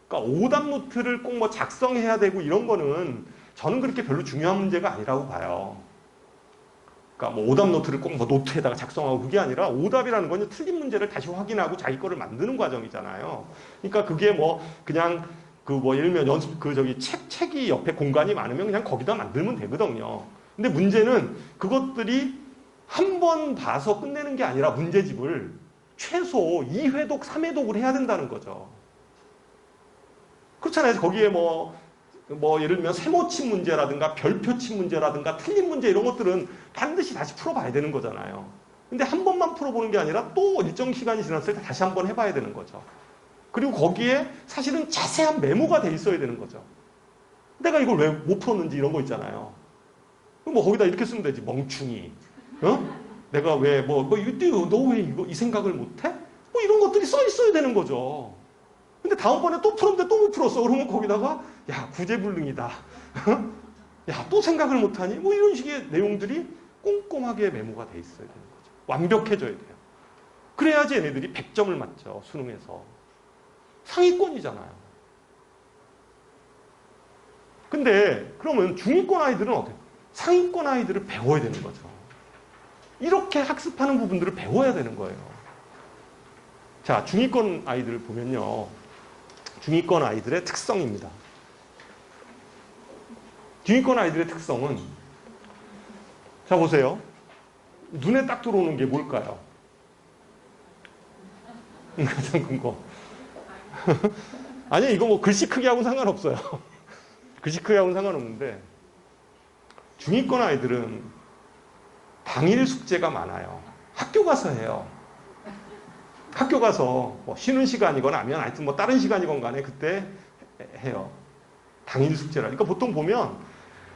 그러니까 오답 노트를 꼭 작성해야 되고 이런 거는 저는 그렇게 별로 중요한 문제가 아니라고 봐요. 그러니까 오답 노트를 꼭 노트에다가 작성하고 그게 아니라, 오답이라는 건 틀린 문제를 다시 확인하고 자기 거를 만드는 과정이잖아요. 그러니까 그게 그냥 예를 들면 책이 옆에 공간이 많으면 그냥 거기다 만들면 되거든요. 근데 문제는 그것들이 한 번 봐서 끝내는 게 아니라 문제집을 최소 2회독, 3회독을 해야 된다는 거죠. 그렇잖아요. 거기에 예를 들면 세모침 문제라든가 별표침 문제라든가 틀린 문제 이런 것들은 반드시 다시 풀어봐야 되는 거잖아요. 근데 한 번만 풀어보는 게 아니라 또 일정 시간이 지났을 때 다시 한 번 해봐야 되는 거죠. 그리고 거기에 사실은 자세한 메모가 돼 있어야 되는 거죠. 내가 이걸 왜 못 풀었는지 이런 거 있잖아요. 거기다 이렇게 쓰면 되지. 멍충이. 내가 왜 너 왜 이 생각을 못해? 이런 것들이 써 있어야 되는 거죠. 근데 다음번에 또 풀었는데 또 못 풀었어. 그러면 거기다가 구제불능이다. 야, 또 생각을 못하니? 이런 식의 내용들이 꼼꼼하게 메모가 돼 있어야 되는 거죠. 완벽해져야 돼요. 그래야지 얘네들이 100점을 맞죠. 수능에서. 상위권이잖아요. 근데 그러면 중위권 아이들은 어때요? 상위권 아이들을 배워야 되는 거죠. 이렇게 학습하는 부분들을 배워야 되는 거예요. 자, 중위권 아이들을 보면요. 중위권 아이들의 특성입니다. 중위권 아이들의 특성은, 자, 보세요. 눈에 딱 들어오는 게 뭘까요? 가장 큰 거. 아니, 이거 뭐 글씨 크기하고는 상관없어요. 글씨 크기하고는 상관없는데, 중위권 아이들은 당일 숙제가 많아요. 학교 가서 해요. 학교 가서 뭐 쉬는 시간이거나 아니면 하여튼 뭐 다른 시간이건 간에 그때 해요. 당일 숙제라. 그러니까 보통 보면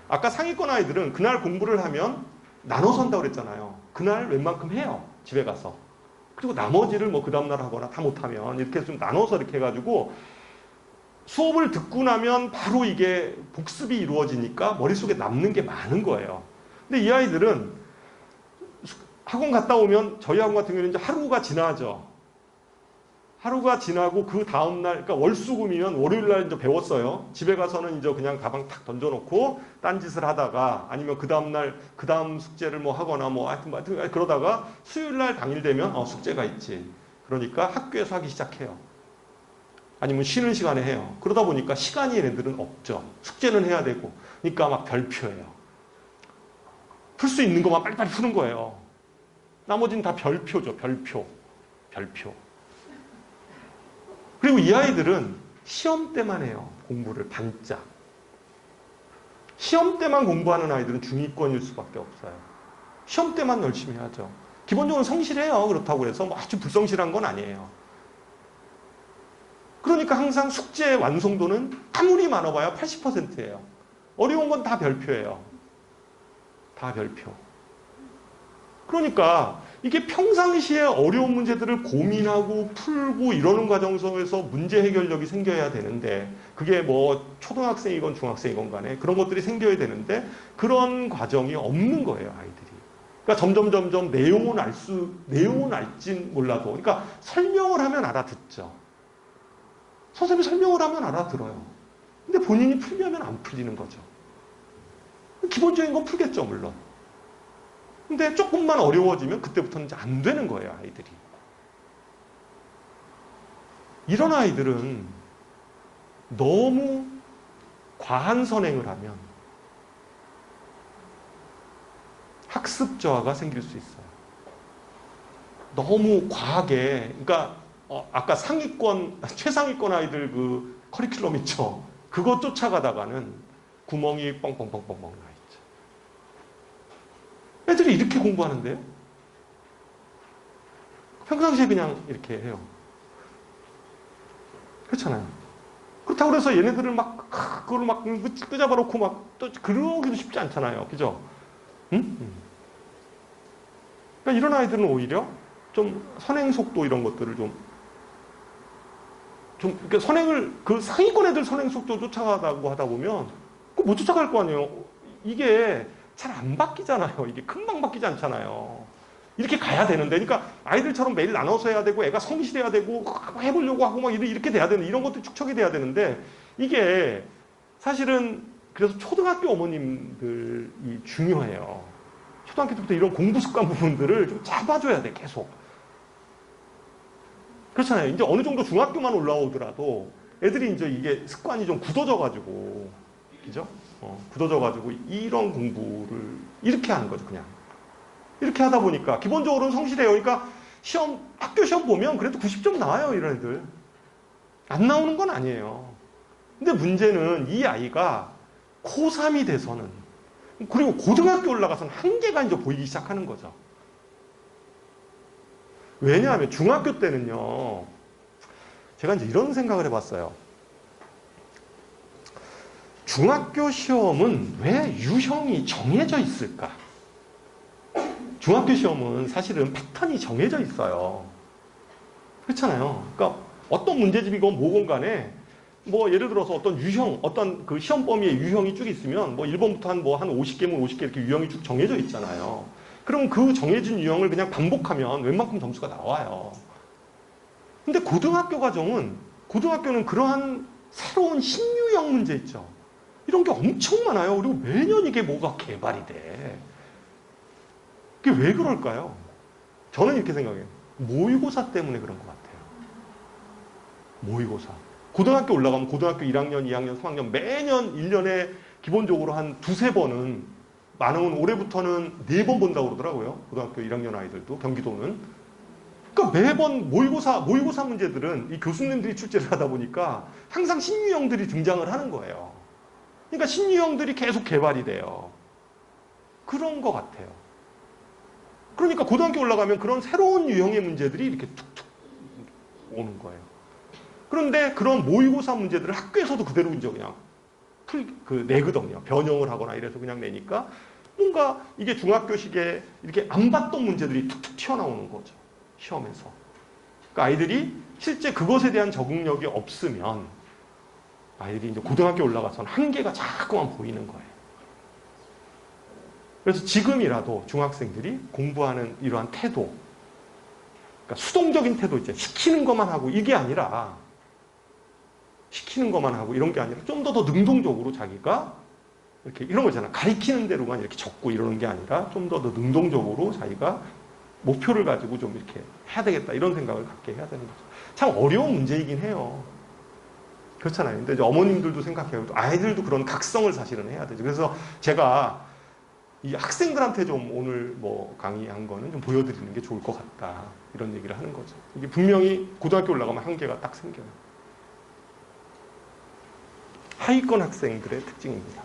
아까 상위권 아이들은 그날 공부를 하면 나눠서 한다고 그랬잖아요. 그날 웬만큼 해요. 집에 가서. 그리고 나머지를 뭐 그 다음날 하거나 다 못하면 이렇게 좀 나눠서 이렇게 해가지고 수업을 듣고 나면 바로 이게 복습이 이루어지니까 머릿속에 남는 게 많은 거예요. 근데 이 아이들은 학원 갔다 오면 저희 학원 같은 경우는 이제 하루가 지나죠. 하루가 지나고 그 다음날, 그러니까 월수금이면 월요일날 이제 배웠어요. 집에 가서는 이제 그냥 가방 탁 던져놓고 딴짓을 하다가 아니면 그 다음날, 그 다음 숙제를 뭐 하거나 뭐 하여튼 그러다가 수요일날 당일 되면 숙제가 있지. 그러니까 학교에서 하기 시작해요. 아니면 쉬는 시간에 해요. 그러다 보니까 시간이 얘네들은 없죠. 숙제는 해야 되고. 그러니까 막 별표예요. 풀 수 있는 것만 빨리빨리 푸는 거예요. 나머지는 다 별표죠. 별표. 그리고 이 아이들은 시험 때만 해요. 공부를 반짝. 시험 때만 공부하는 아이들은 중위권일 수밖에 없어요. 시험 때만 열심히 하죠. 기본적으로 성실해요. 그렇다고 해서 뭐 아주 불성실한 건 아니에요. 그러니까 항상 숙제 완성도는 아무리 많아봐야 80%예요. 어려운 건 다 별표예요. 다 별표. 그러니까 이게 평상시에 어려운 문제들을 고민하고 풀고 이러는 과정 속에서 문제 해결력이 생겨야 되는데 그게 뭐 초등학생이건 중학생이건 간에 그런 것들이 생겨야 되는데 그런 과정이 없는 거예요, 아이들이. 그러니까 점점 내용은 알진 몰라도 그러니까 설명을 하면 알아듣죠. 선생님이 설명을 하면 알아들어요. 근데 본인이 풀려면 안 풀리는 거죠. 기본적인 건 풀겠죠, 물론. 근데 조금만 어려워지면 그때부터는 이제 안 되는 거예요, 아이들이. 이런 아이들은 너무 과한 선행을 하면 학습 저하가 생길 수 있어요. 너무 과하게, 그러니까 아까 상위권, 최상위권 아이들 그 커리큘럼 있죠. 그거 쫓아가다가는 구멍이 뻥뻥뻥뻥뻥 나 있죠. 애들이 이렇게 공부하는데요? 평상시에 그냥 이렇게 해요. 그렇잖아요. 그렇다고 해서 얘네들을 막, 그걸 막 끄잡아놓고 막, 또 그러기도 쉽지 않잖아요. 그죠? 응? 그러니까 이런 아이들은 오히려 좀 선행 속도 이런 것들을 그러니까 선행을, 그 상위권 애들 선행 속도 쫓아가다고 하다 보면, 그거 못 쫓아갈 거 아니에요. 이게 잘 안 바뀌잖아요. 이게 금방 바뀌지 않잖아요. 이렇게 가야 되는데, 그러니까 아이들처럼 매일 나눠서 해야 되고, 애가 성실해야 되고, 해보려고 하고 막 이렇게 돼야 되는, 이런 것도 축적이 돼야 되는데, 이게 사실은 그래서 초등학교 어머님들이 중요해요. 초등학교 때부터 이런 공부 습관 부분들을 좀 잡아줘야 돼, 계속. 그렇잖아요. 이제 어느 정도 중학교만 올라오더라도 애들이 이제 이게 습관이 좀 굳어져가지고, 그죠? 굳어져가지고 이런 공부를 이렇게 하는 거죠, 그냥. 이렇게 하다 보니까 기본적으로는 성실해요. 그러니까 학교 시험 보면 그래도 90점 나와요, 이런 애들. 안 나오는 건 아니에요. 근데 문제는 이 아이가 고3이 돼서는, 그리고 고등학교 올라가서는 한계가 이제 보이기 시작하는 거죠. 왜냐하면 중학교 때는요, 제가 이제 이런 생각을 해봤어요. 중학교 시험은 왜 유형이 정해져 있을까? 중학교 시험은 사실은 패턴이 정해져 있어요. 그렇잖아요. 그러니까 어떤 문제집이건 뭐건 간에 뭐 예를 들어서 어떤 유형, 어떤 그 시험 범위의 유형이 쭉 있으면 뭐 1번부터 한 50개면 50개 이렇게 유형이 쭉 정해져 있잖아요. 그럼 그 정해진 유형을 그냥 반복하면 웬만큼 점수가 나와요. 근데 고등학교는 그러한 새로운 신유형 문제 있죠. 이런 게 엄청 많아요. 그리고 매년 이게 뭐가 개발이 돼. 그게 왜 그럴까요? 저는 이렇게 생각해요. 모의고사 때문에 그런 것 같아요. 모의고사. 고등학교 올라가면 고등학교 1학년, 2학년, 3학년 매년 1년에 기본적으로 한 두세 번은, 많으면 올해부터는 4번 본다고 그러더라고요. 고등학교 1학년 아이들도, 경기도는. 그러니까 매번 모의고사 문제들은 이 교수님들이 출제를 하다 보니까 항상 신유형들이 등장을 하는 거예요. 그러니까 신유형들이 계속 개발이 돼요. 그런 것 같아요. 그러니까 고등학교 올라가면 그런 새로운 유형의 문제들이 이렇게 툭툭 오는 거예요. 그런데 그런 모의고사 문제들을 학교에서도 그대로 이제 그냥 내거든요. 변형을 하거나 이래서 그냥 내니까 뭔가 이게 중학교식에 이렇게 안 봤던 문제들이 툭툭 튀어나오는 거죠. 시험에서. 그러니까 아이들이 실제 그것에 대한 적응력이 없으면 아이들이 이제 고등학교 올라가서는 한계가 자꾸만 보이는 거예요. 그래서 지금이라도 중학생들이 공부하는 이러한 태도, 그러니까 수동적인 태도 있죠. 시키는 것만 하고 이게 아니라 시키는 것만 하고 이런 게 아니라 좀 더 능동적으로 자기가 이렇게 이런 거잖아. 가리키는 대로만 이렇게 적고 이러는 게 아니라 좀 더 능동적으로 자기가 목표를 가지고 좀 이렇게 해야 되겠다 이런 생각을 갖게 해야 되는 거죠. 참 어려운 문제이긴 해요. 그렇잖아요. 근데 이제 어머님들도 생각해요. 아이들도 그런 각성을 사실은 해야 되죠. 그래서 제가 이 학생들한테 좀 오늘 뭐 강의한 거는 좀 보여드리는 게 좋을 것 같다. 이런 얘기를 하는 거죠. 이게 분명히 고등학교 올라가면 한계가 딱 생겨요. 하위권 학생들의 특징입니다.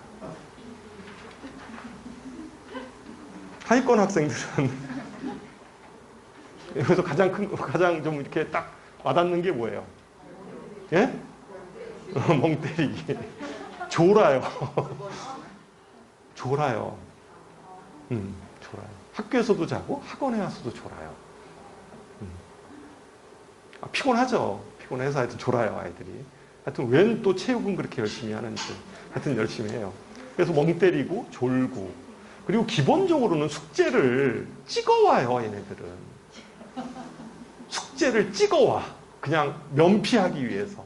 하위권 학생들은 여기서 가장 좀 이렇게 딱 와닿는 게 뭐예요? 예? 멍 때리기. 졸아요. 졸아요. 졸아요. 학교에서도 자고 학원에 와서도 졸아요. 피곤하죠. 피곤해서 하여튼 졸아요, 아이들이. 하여튼 웬 또 체육은 그렇게 열심히 하는지. 하여튼 열심히 해요. 그래서 멍 때리고 졸고. 그리고 기본적으로는 숙제를 찍어와요, 얘네들은. 숙제를 찍어와. 그냥 면피하기 위해서.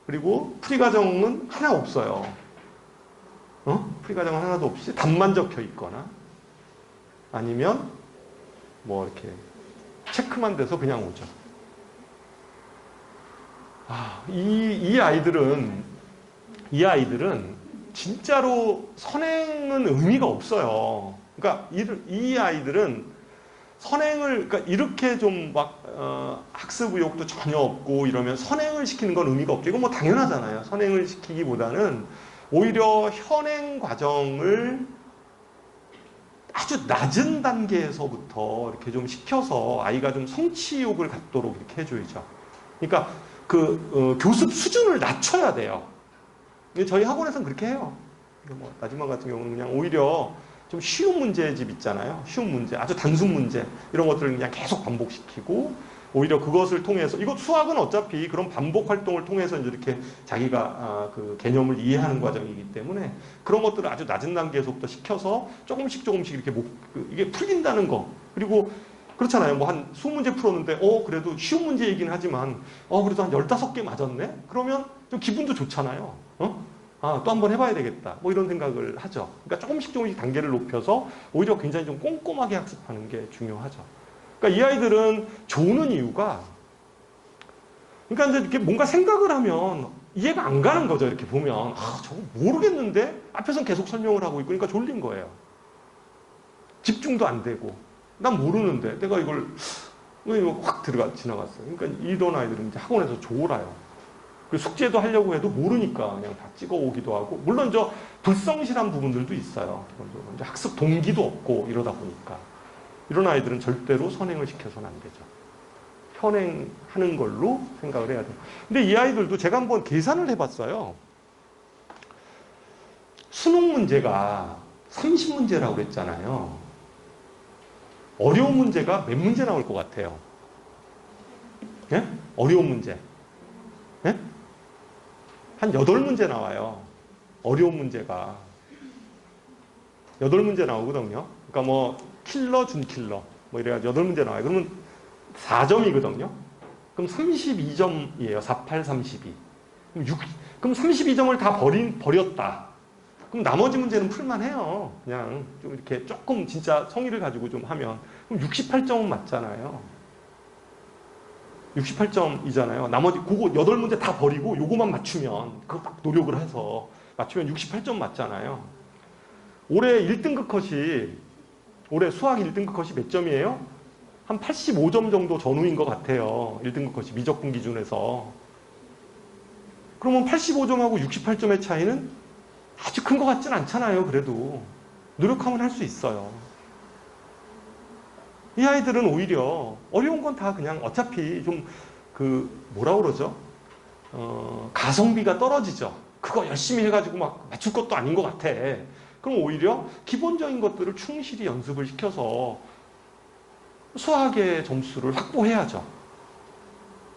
그리고 풀이과정은 하나 없어요. 풀이과정은 하나도 없이 답만 적혀 있거나 아니면 뭐 이렇게 체크만 돼서 그냥 오죠. 이 아이들은 진짜로 선행은 의미가 없어요. 그러니까 이 아이들은 선행을 그러니까 이렇게 좀 막 학습 의욕도 전혀 없고 이러면 선행을 시키는 건 의미가 없죠. 이건 뭐 당연하잖아요. 선행을 시키기보다는 오히려 현행 과정을 아주 낮은 단계에서부터 이렇게 좀 시켜서 아이가 좀 성취욕을 갖도록 이렇게 해줘야죠. 그러니까 교습 수준을 낮춰야 돼요. 저희 학원에서는 그렇게 해요. 뭐 나지막 같은 경우는 그냥 오히려 좀 쉬운 문제집 있잖아요. 쉬운 문제, 아주 단순 문제 이런 것들을 그냥 계속 반복시키고 오히려 그것을 통해서 이것 수학은 어차피 그런 반복 활동을 통해서 이제 이렇게 자기가 그 개념을 이해하는 과정이기 때문에 그런 것들을 아주 낮은 단계에서부터 시켜서 조금씩 이렇게 이게 풀린다는 거. 그리고 그렇잖아요. 뭐 한 20문제 풀었는데 그래도 쉬운 문제이긴 하지만 그래도 한 15개 맞았네? 그러면 좀 기분도 좋잖아요. 또 한번 해봐야 되겠다. 뭐 이런 생각을 하죠. 그러니까 조금씩 단계를 높여서 오히려 굉장히 좀 꼼꼼하게 학습하는 게 중요하죠. 그러니까 이 아이들은 조는 이유가 그러니까 이제 이렇게 뭔가 생각을 하면 이해가 안 가는 거죠. 이렇게 보면 저거 모르겠는데 앞에서는 계속 설명을 하고 있고 그러니까 졸린 거예요. 집중도 안 되고 난 모르는데 내가 이걸 확 지나갔어요. 그러니까 이런 아이들은 이제 학원에서 졸아요. 그 숙제도 하려고 해도 모르니까 그냥 다 찍어 오기도 하고 물론 불성실한 부분들도 있어요. 이제 학습 동기도 없고 이러다 보니까 이런 아이들은 절대로 선행을 시켜서는 안 되죠. 현행하는 걸로 생각을 해야 돼요. 근데 이 아이들도 제가 한번 계산을 해봤어요. 수능 문제가 30문제라고 그랬잖아요. 어려운 문제가 몇 문제 나올 것 같아요? 예? 어려운 문제. 예? 한 8문제 나와요. 어려운 문제가. 8문제 나오거든요. 그러니까 뭐 킬러, 준킬러 뭐 이래가지고 8문제 나와요. 그러면 4점이거든요. 그럼 32점이에요. 48, 32. 그럼 32점을 다 버렸다. 그럼 나머지 문제는 풀만해요. 그냥 좀 이렇게 조금 진짜 성의를 가지고 좀 하면 그럼 68점은 맞잖아요. 68점이잖아요. 나머지 그거 8문제 다 버리고 요거만 맞추면 그거 딱 노력을 해서 맞추면 68점 맞잖아요. 올해 수학 1등급 컷이 몇 점이에요? 한 85점 정도 전후인 것 같아요. 1등급 것이 미적분 기준에서. 그러면 85점하고 68점의 차이는 아주 큰 것 같진 않잖아요. 그래도 노력하면 할 수 있어요. 이 아이들은 오히려 어려운 건 다 그냥 어차피 좀 뭐라 그러죠? 가성비가 떨어지죠. 그거 열심히 해가지고 막 맞출 것도 아닌 것 같아. 그럼 오히려 기본적인 것들을 충실히 연습을 시켜서 수학의 점수를 확보해야죠.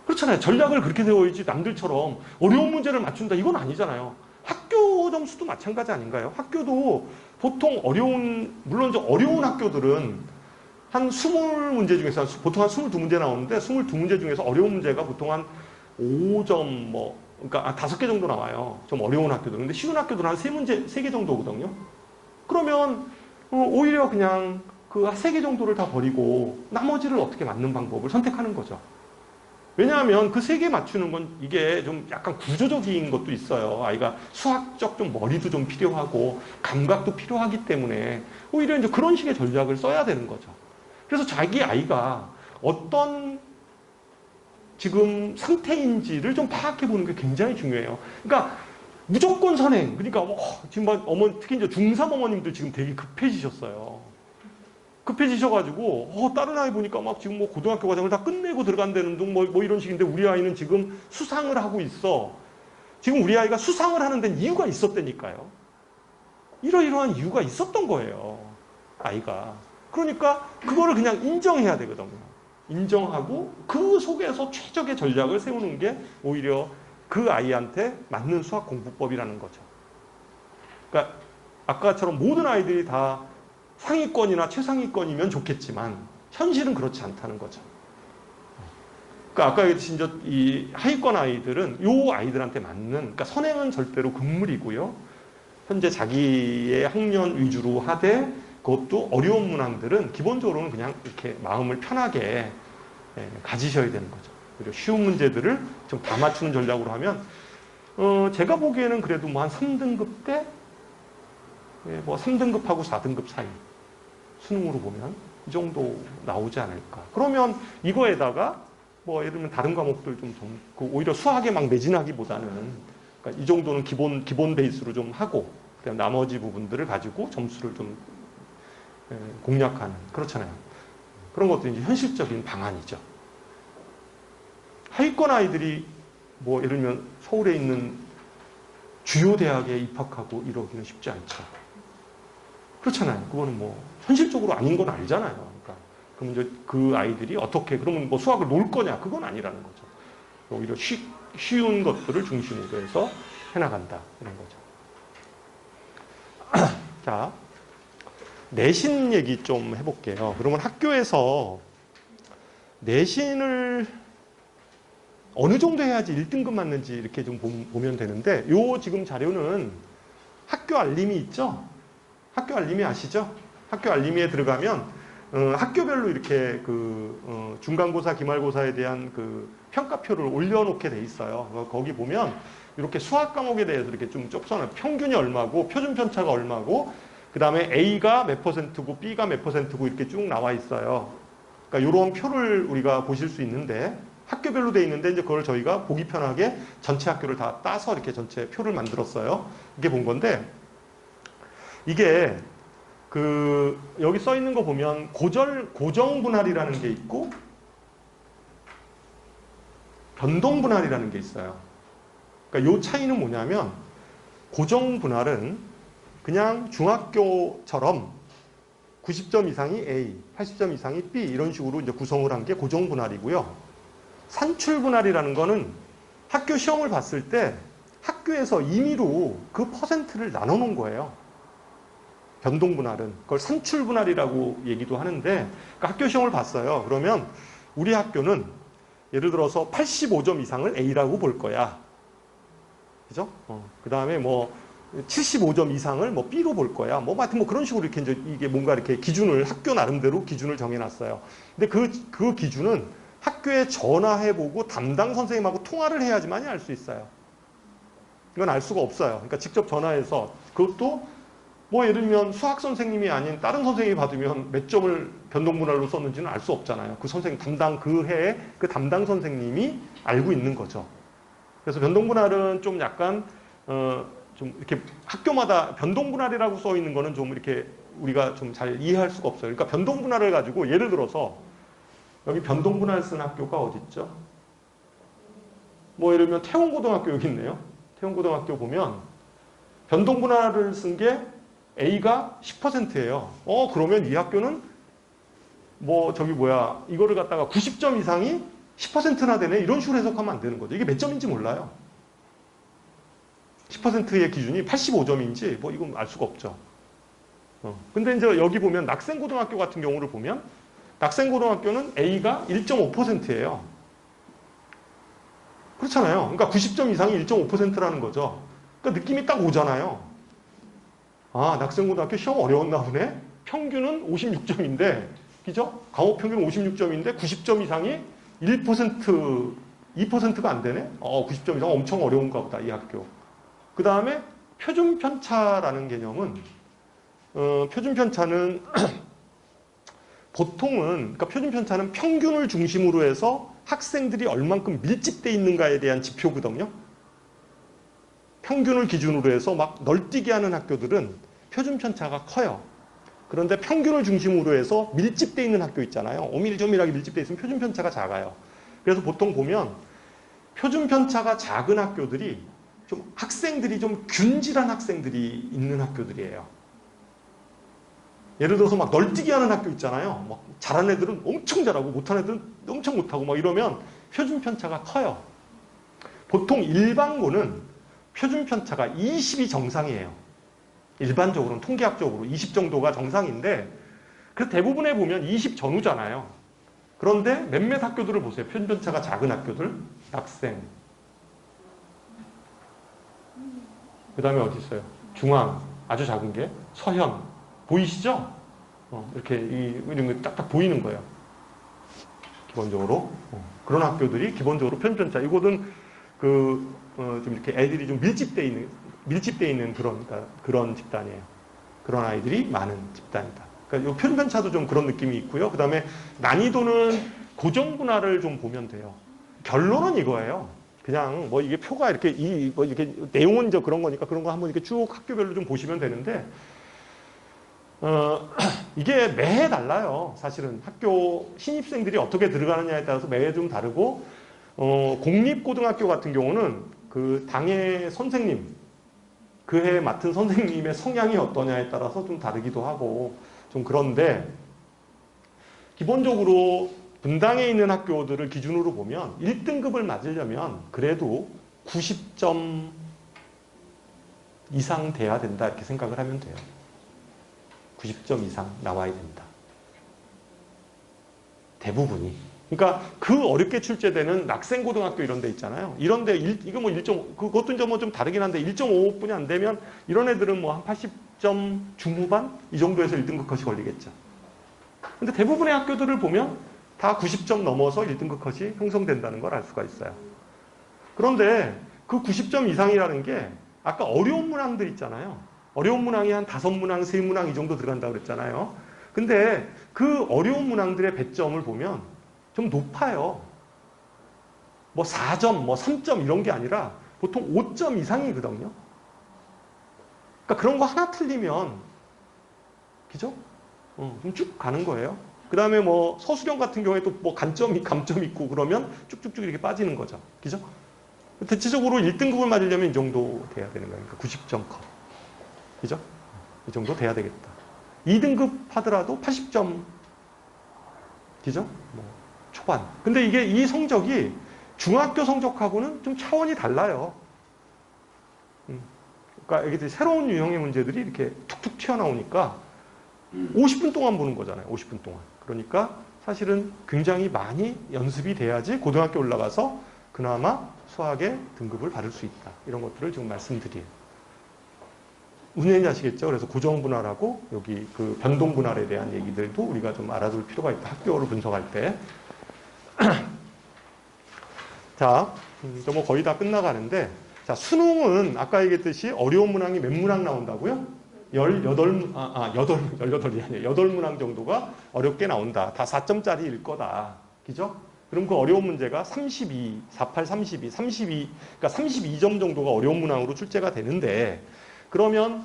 그렇잖아요. 전략을 그렇게 세워야지 남들처럼 어려운 문제를 맞춘다 이건 아니잖아요. 학교 점수도 마찬가지 아닌가요? 학교도 보통 물론 어려운 학교들은 한 20문제 중에서 보통 한 22문제 나오는데 22문제 중에서 어려운 문제가 보통 한 5점 그러니까 5개 정도 나와요. 좀 어려운 학교들. 근데 쉬운 학교들은 한 3개 정도거든요. 그러면 오히려 그냥 그 3개 정도를 다 버리고 나머지를 어떻게 맞는 방법을 선택하는 거죠. 왜냐하면 그 3개 맞추는 건 이게 좀 약간 구조적인 것도 있어요. 아이가 수학적 좀 머리도 좀 필요하고 감각도 필요하기 때문에 오히려 이제 그런 식의 전략을 써야 되는 거죠. 그래서 자기 아이가 어떤 지금 상태인지를 좀 파악해 보는 게 굉장히 중요해요. 그러니까 무조건 선행. 그러니까 지금 특히 이제 중3 어머님들 지금 되게 급해지셨어요. 급해지셔가지고 다른 아이 보니까 막 지금 고등학교 과정을 다 끝내고 들어간다는 둥 이런 식인데 우리 아이는 지금 수상을 하고 있어. 지금 우리 아이가 수상을 하는 데는 이유가 있었다니까요. 이러이러한 이유가 있었던 거예요. 아이가. 그러니까 그거를 그냥 인정해야 되거든요. 인정하고 그 속에서 최적의 전략을 세우는 게 오히려 그 아이한테 맞는 수학 공부법이라는 거죠. 그러니까 아까처럼 모든 아이들이 다 상위권이나 최상위권이면 좋겠지만 현실은 그렇지 않다는 거죠. 그러니까 아까 얘기했듯이 이 하위권 아이들은 요 아이들한테 맞는 그러니까 선행은 절대로 금물이고요. 현재 자기의 학년 위주로 하되 그것도 어려운 문항들은 기본적으로는 그냥 이렇게 마음을 편하게 가지셔야 되는 거죠. 그리고 쉬운 문제들을 좀 다 맞추는 전략으로 하면 제가 보기에는 그래도 한 3등급 때 3등급하고 4등급 사이 수능으로 보면 이 정도 나오지 않을까. 그러면 이거에다가 예를 들면 다른 과목들 좀 오히려 수학에 막 매진하기보다는 그러니까 이 정도는 기본 베이스로 좀 하고 그다음 나머지 부분들을 가지고 점수를 좀 공략하는 그렇잖아요. 그런 것도 이제 현실적인 방안이죠. 하위권 아이들이 예를 들면 서울에 있는 주요 대학에 입학하고 이러기는 쉽지 않죠. 그렇잖아요. 그거는 현실적으로 아닌 건 알잖아요. 그러니까 그럼 이제 그 아이들이 어떻게 그러면 수학을 놓을 거냐 그건 아니라는 거죠. 오히려 쉬운 것들을 중심으로 해서 해나간다 이런 거죠. 자, 내신 얘기 좀 해볼게요. 그러면 학교에서 내신을 어느 정도 해야지 1등급 맞는지 이렇게 좀 보면 되는데 요 지금 자료는 학교 알림이 있죠? 학교 알림이 아시죠? 학교 알림에 들어가면 학교별로 이렇게 중간고사, 기말고사에 대한 평가표를 올려놓게 돼 있어요. 거기 보면 이렇게 수학 과목에 대해서 이렇게 좀 써놔요. 평균이 얼마고 표준 편차가 얼마고 그 다음에 A가 몇 %고 B가 몇 %고 이렇게 쭉 나와 있어요. 그러니까 이런 표를 우리가 보실 수 있는데 학교별로 돼 있는데 이제 그걸 저희가 보기 편하게 전체 학교를 다 따서 이렇게 전체 표를 만들었어요. 이게 본 건데 이게 여기 써 있는 거 보면 고정 분할이라는 게 있고 변동 분할이라는 게 있어요. 그러니까 요 차이는 뭐냐면 고정 분할은 그냥 중학교처럼 90점 이상이 A, 80점 이상이 B 이런 식으로 이제 구성을 한 게 고정 분할이고요. 산출 분할이라는 거는 학교 시험을 봤을 때 학교에서 임의로 그 퍼센트를 나눠 놓은 거예요. 변동 분할은 그걸 산출 분할이라고 얘기도 하는데 그러니까 학교 시험을 봤어요. 그러면 우리 학교는 예를 들어서 85점 이상을 A라고 볼 거야. 그죠? 그 다음에 75점 이상을 B로 볼 거야. 하여튼 그런 식으로 이렇게 이게 뭔가 이렇게 기준을 학교 나름대로 기준을 정해놨어요. 근데 그 기준은 학교에 전화해보고 담당 선생님하고 통화를 해야지만이 알 수 있어요. 이건 알 수가 없어요. 그러니까 직접 전화해서 그것도 뭐 예를 들면 수학 선생님이 아닌 다른 선생님이 받으면 몇 점을 변동분할로 썼는지는 알 수 없잖아요. 그 선생님 담당 그 해에 그 담당 선생님이 알고 있는 거죠. 그래서 변동분할은 좀 약간 좀 이렇게 학교마다 변동분할이라고 써 있는 거는 좀 이렇게 우리가 좀 잘 이해할 수가 없어요. 그러니까 변동분할을 가지고 예를 들어서 여기 변동분할 쓴 학교가 어디 있죠? 뭐 예를 들면 태원고등학교 여기 있네요. 태원고등학교 보면 변동분할을 쓴 게 A가 10%예요. 그러면 이 학교는 뭐 저기 뭐야 이거를 갖다가 90점 이상이 10%나 되네 이런 식으로 해석하면 안 되는 거죠. 이게 몇 점인지 몰라요. 10%의 기준이 85점인지 뭐 이건 알 수가 없죠. 근데 이제 여기 보면 낙생고등학교 같은 경우를 보면 낙생고등학교는 A가 1.5%예요. 그렇잖아요. 그러니까 90점 이상이 1.5%라는 거죠. 그러니까 느낌이 딱 오잖아요. 아, 낙생고등학교 시험 어려웠나 보네? 평균은 56점인데, 그죠? 과목 평균 56점인데 90점 이상이 1%, 2%가 안 되네? 90점 이상 엄청 어려운가 보다, 이 학교. 그 다음에 표준편차라는 개념은, 표준편차는 보통은, 그러니까 표준편차는 평균을 중심으로 해서 학생들이 얼만큼 밀집되어 있는가에 대한 지표거든요. 평균을 기준으로 해서 막 널뛰게 하는 학교들은 표준편차가 커요. 그런데 평균을 중심으로 해서 밀집되어 있는 학교 있잖아요. 오밀조밀하게 밀집되어 있으면 표준편차가 작아요. 그래서 보통 보면 표준편차가 작은 학교들이 좀 학생들이 좀 균질한 학생들이 있는 학교들이에요. 예를 들어서 막 널뛰기 하는 학교 있잖아요. 막 잘하는 애들은 엄청 잘하고 못하는 애들은 엄청 못하고 막 이러면 표준편차가 커요. 보통 일반고는 표준편차가 20이 정상이에요. 일반적으로는 통계학적으로 20 정도가 정상인데 그 대부분에 보면 20 전후잖아요. 그런데 몇몇 학교들을 보세요. 표준편차가 작은 학교들. 낙생. 그 다음에 어디 있어요? 중앙. 아주 작은 게. 서현. 보이시죠? 이렇게 이런 게 딱딱 보이는 거예요. 기본적으로. 그런 학교들이 기본적으로 표준편차. 이거는 좀 이렇게 애들이 좀 밀집되어 있는 그런 집단이에요. 그런 아이들이 많은 집단이다. 그러니까 이 표준편차도 좀 그런 느낌이 있고요. 그 다음에 난이도는 고정분할을 좀 보면 돼요. 결론은 이거예요. 그냥 뭐 이게 표가 이렇게 뭐 이렇게 내용은 저 그런 거니까 그런 거 한번 이렇게 쭉 학교별로 좀 보시면 되는데 이게 매해 달라요. 사실은 학교 신입생들이 어떻게 들어가느냐에 따라서 매해 좀 다르고 공립고등학교 같은 경우는 그 당의 선생님 그 해에 맡은 선생님의 성향이 어떠냐에 따라서 좀 다르기도 하고 좀 그런데 기본적으로 분당에 있는 학교들을 기준으로 보면 1등급을 맞으려면 그래도 90점 이상 돼야 된다 이렇게 생각을 하면 돼요. 90점 이상 나와야 된다. 대부분이. 그러니까 그 어렵게 출제되는 낙생고등학교 이런 데 있잖아요. 이런 데 이거 뭐 1.5 그것도 이제 뭐 좀 다르긴 한데 1.5분이 안 되면 이런 애들은 뭐 한 80점 중후반 이 정도에서 1등급 컷이 걸리겠죠. 근데 대부분의 학교들을 보면 다 90점 넘어서 1등급 컷이 형성된다는 걸 알 수가 있어요. 그런데 그 90점 이상이라는 게 아까 어려운 문항들 있잖아요. 어려운 문항이 한 5문항, 3문항 이 정도 들어간다고 그랬잖아요. 근데 그 어려운 문항들의 배점을 보면 좀 높아요. 뭐 4점, 뭐 3점 이런 게 아니라 보통 5점 이상이거든요. 그러니까 그런 거 하나 틀리면, 그죠? 좀 쭉 가는 거예요. 그 다음에 뭐 서술형 같은 경우에 또 뭐 감점 있고 그러면 쭉쭉쭉 이렇게 빠지는 거죠. 그죠? 대체적으로 1등급을 맞으려면 이 정도 돼야 되는 거니까 90점 컷. 그죠? 이 정도 돼야 되겠다. 2등급 하더라도 80점. 그죠? 뭐 초반. 근데 이게 이 성적이 중학교 성적하고는 좀 차원이 달라요. 그러니까 이게 새로운 유형의 문제들이 이렇게 툭툭 튀어나오니까 50분 동안 보는 거잖아요. 50분 동안. 그러니까 사실은 굉장히 많이 연습이 돼야지 고등학교 올라가서 그나마 수학의 등급을 받을 수 있다. 이런 것들을 지금 말씀드려요. 무슨 얘기인지 아시겠죠? 그래서 고정분할하고 여기 그 변동분할에 대한 얘기들도 우리가 좀 알아둘 필요가 있다. 학교를 분석할 때. 자, 이제 뭐 거의 다 끝나가는데 자, 수능은 아까 얘기했듯이 어려운 문항이 몇 문항 나온다고요? 18이 아니에요. 8문항 정도가 어렵게 나온다. 다 4점짜리일 거다. 그죠? 그럼 그 어려운 문제가 32, 48, 32, 그러니까 32점 정도가 어려운 문항으로 출제가 되는데, 그러면,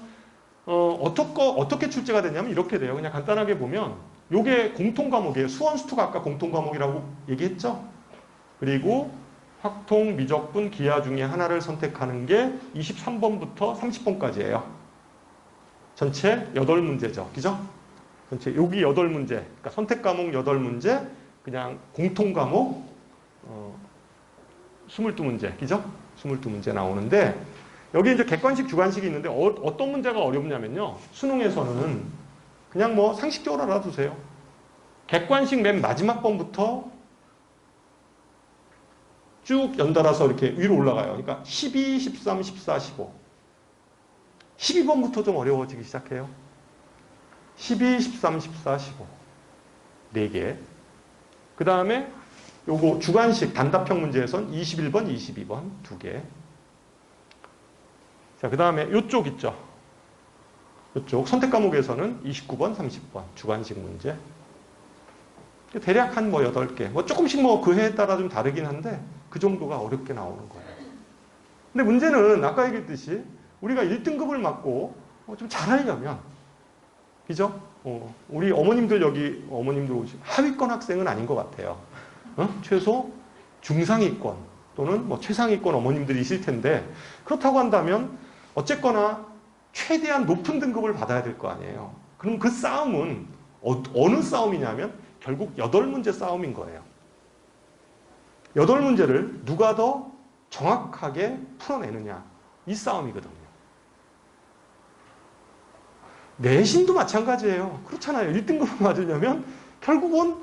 어떻게 출제가 되냐면 이렇게 돼요. 그냥 간단하게 보면, 요게 공통 과목이에요. 수원, 수투가 아까 공통 과목이라고 얘기했죠? 그리고 확통, 미적분, 기하 중에 하나를 선택하는 게 23번부터 30번까지예요. 전체 8문제죠. 그죠? 전체 여기 8문제. 그러니까 선택 과목 8문제, 그냥 공통 과목 22문제. 그죠? 22문제 나오는데 여기 이제 객관식, 주관식이 있는데 어떤 문제가 어렵냐면요. 수능에서는 그냥 뭐 상식적으로 알아두세요. 객관식 맨 마지막 번부터 쭉 연달아서 이렇게 위로 올라가요. 그러니까 12, 13, 14, 15. 12번부터 좀 어려워지기 시작해요. 12, 13, 14, 15. 4개. 그 다음에 요거 주관식 단답형 문제에선 21번, 22번 2개. 자, 그 다음에 요쪽 있죠. 요쪽 선택 과목에서는 29번, 30번 주관식 문제. 대략 한 뭐 8개. 뭐 조금씩 뭐 그 해에 따라 좀 다르긴 한데 그 정도가 어렵게 나오는 거예요. 근데 문제는 아까 얘기했듯이 우리가 1등급을 맞고 좀 잘하려면, 그죠? 우리 어머님들 여기 어머님들 오시 하위권 학생은 아닌 것 같아요. 최소 중상위권 또는 뭐 최상위권 어머님들이실 텐데 그렇다고 한다면 어쨌거나 최대한 높은 등급을 받아야 될 거 아니에요. 그럼 그 싸움은 어느 싸움이냐면 결국 8문제 싸움인 거예요. 8문제를 누가 더 정확하게 풀어내느냐 이 싸움이거든요. 내신도 마찬가지예요. 그렇잖아요. 1등급을 맞으려면 결국은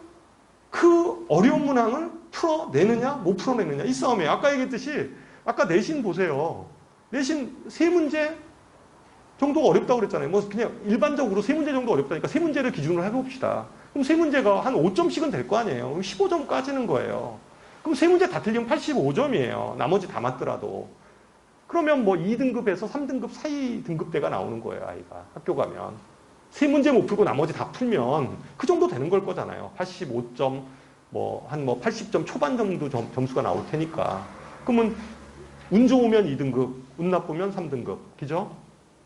그 어려운 문항을 풀어내느냐 못 풀어내느냐 이 싸움이에요. 아까 얘기했듯이 아까 내신 보세요. 내신 3문제 정도가 어렵다고 그랬잖아요. 뭐 그냥 일반적으로 3문제 정도 어렵다니까 3문제를 기준으로 해봅시다. 그럼 3문제가 한 5점씩은 될 거 아니에요. 그럼 15점 까지는 거예요. 그럼 3문제 다 틀리면 85점이에요. 나머지 다 맞더라도. 그러면 뭐 2등급에서 3등급 사이 등급대가 나오는 거예요, 아이가. 학교 가면. 3문제 못 풀고 나머지 다 풀면 그 정도 되는 걸 거잖아요. 85점, 뭐 80점 초반 정도 점수가 나올 테니까. 그러면 운 좋으면 2등급, 운 나쁘면 3등급. 그죠?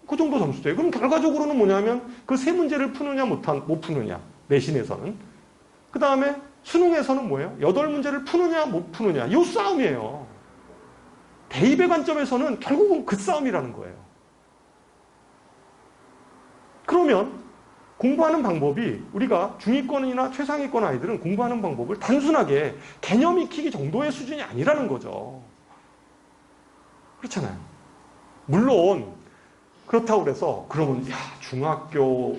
그 정도 점수 돼요. 그럼 결과적으로는 뭐냐면 그 3문제를 푸느냐 못 푸느냐. 내신에서는. 그 다음에 수능에서는 뭐예요? 8문제를 푸느냐 못 푸느냐. 이 싸움이에요. 대입의 관점에서는 결국은 그 싸움이라는 거예요. 그러면 공부하는 방법이 우리가 중위권이나 최상위권 아이들은 공부하는 방법을 단순하게 개념 익히기 정도의 수준이 아니라는 거죠. 그렇잖아요. 물론 그렇다고 그래서 그러면 초등학교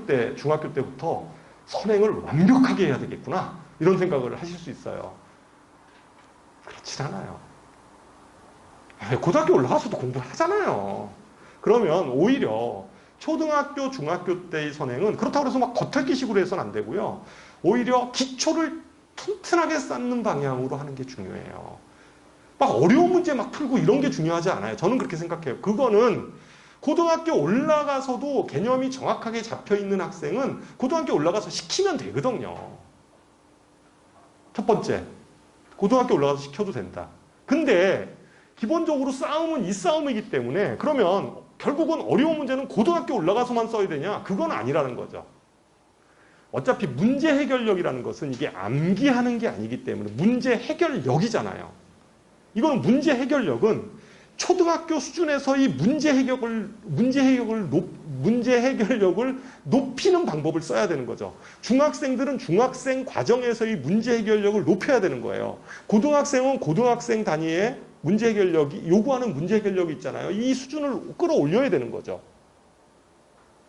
때부터 선행을 완벽하게 해야 되겠구나 이런 생각을 하실 수 있어요. 그렇진 않아요. 고등학교 올라가서도 공부를 하잖아요. 그러면 오히려 초등학교, 중학교 때의 선행은 그렇다고 해서 막 겉핥기식으로 해서는 안 되고요. 오히려 기초를 튼튼하게 쌓는 방향으로 하는 게 중요해요. 막 어려운 문제 막 풀고 이런 게 중요하지 않아요. 저는 그렇게 생각해요. 그거는 고등학교 올라가서도 개념이 정확하게 잡혀있는 학생은 고등학교 올라가서 시키면 되거든요. 첫 번째, 고등학교 올라가서 시켜도 된다. 근데 기본적으로 싸움은 이 싸움이기 때문에 그러면 결국은 어려운 문제는 고등학교 올라가서만 써야 되냐? 그건 아니라는 거죠. 어차피 문제 해결력이라는 것은 이게 암기하는 게 아니기 때문에 문제 해결력이잖아요. 이거는 문제 해결력은 초등학교 수준에서의 문제 해결력을 높이는 방법을 써야 되는 거죠. 중학생들은 중학생 과정에서의 문제 해결력을 높여야 되는 거예요. 고등학생은 고등학생 단위의 문제 해결력이 요구하는 문제 해결력이 있잖아요. 이 수준을 끌어올려야 되는 거죠.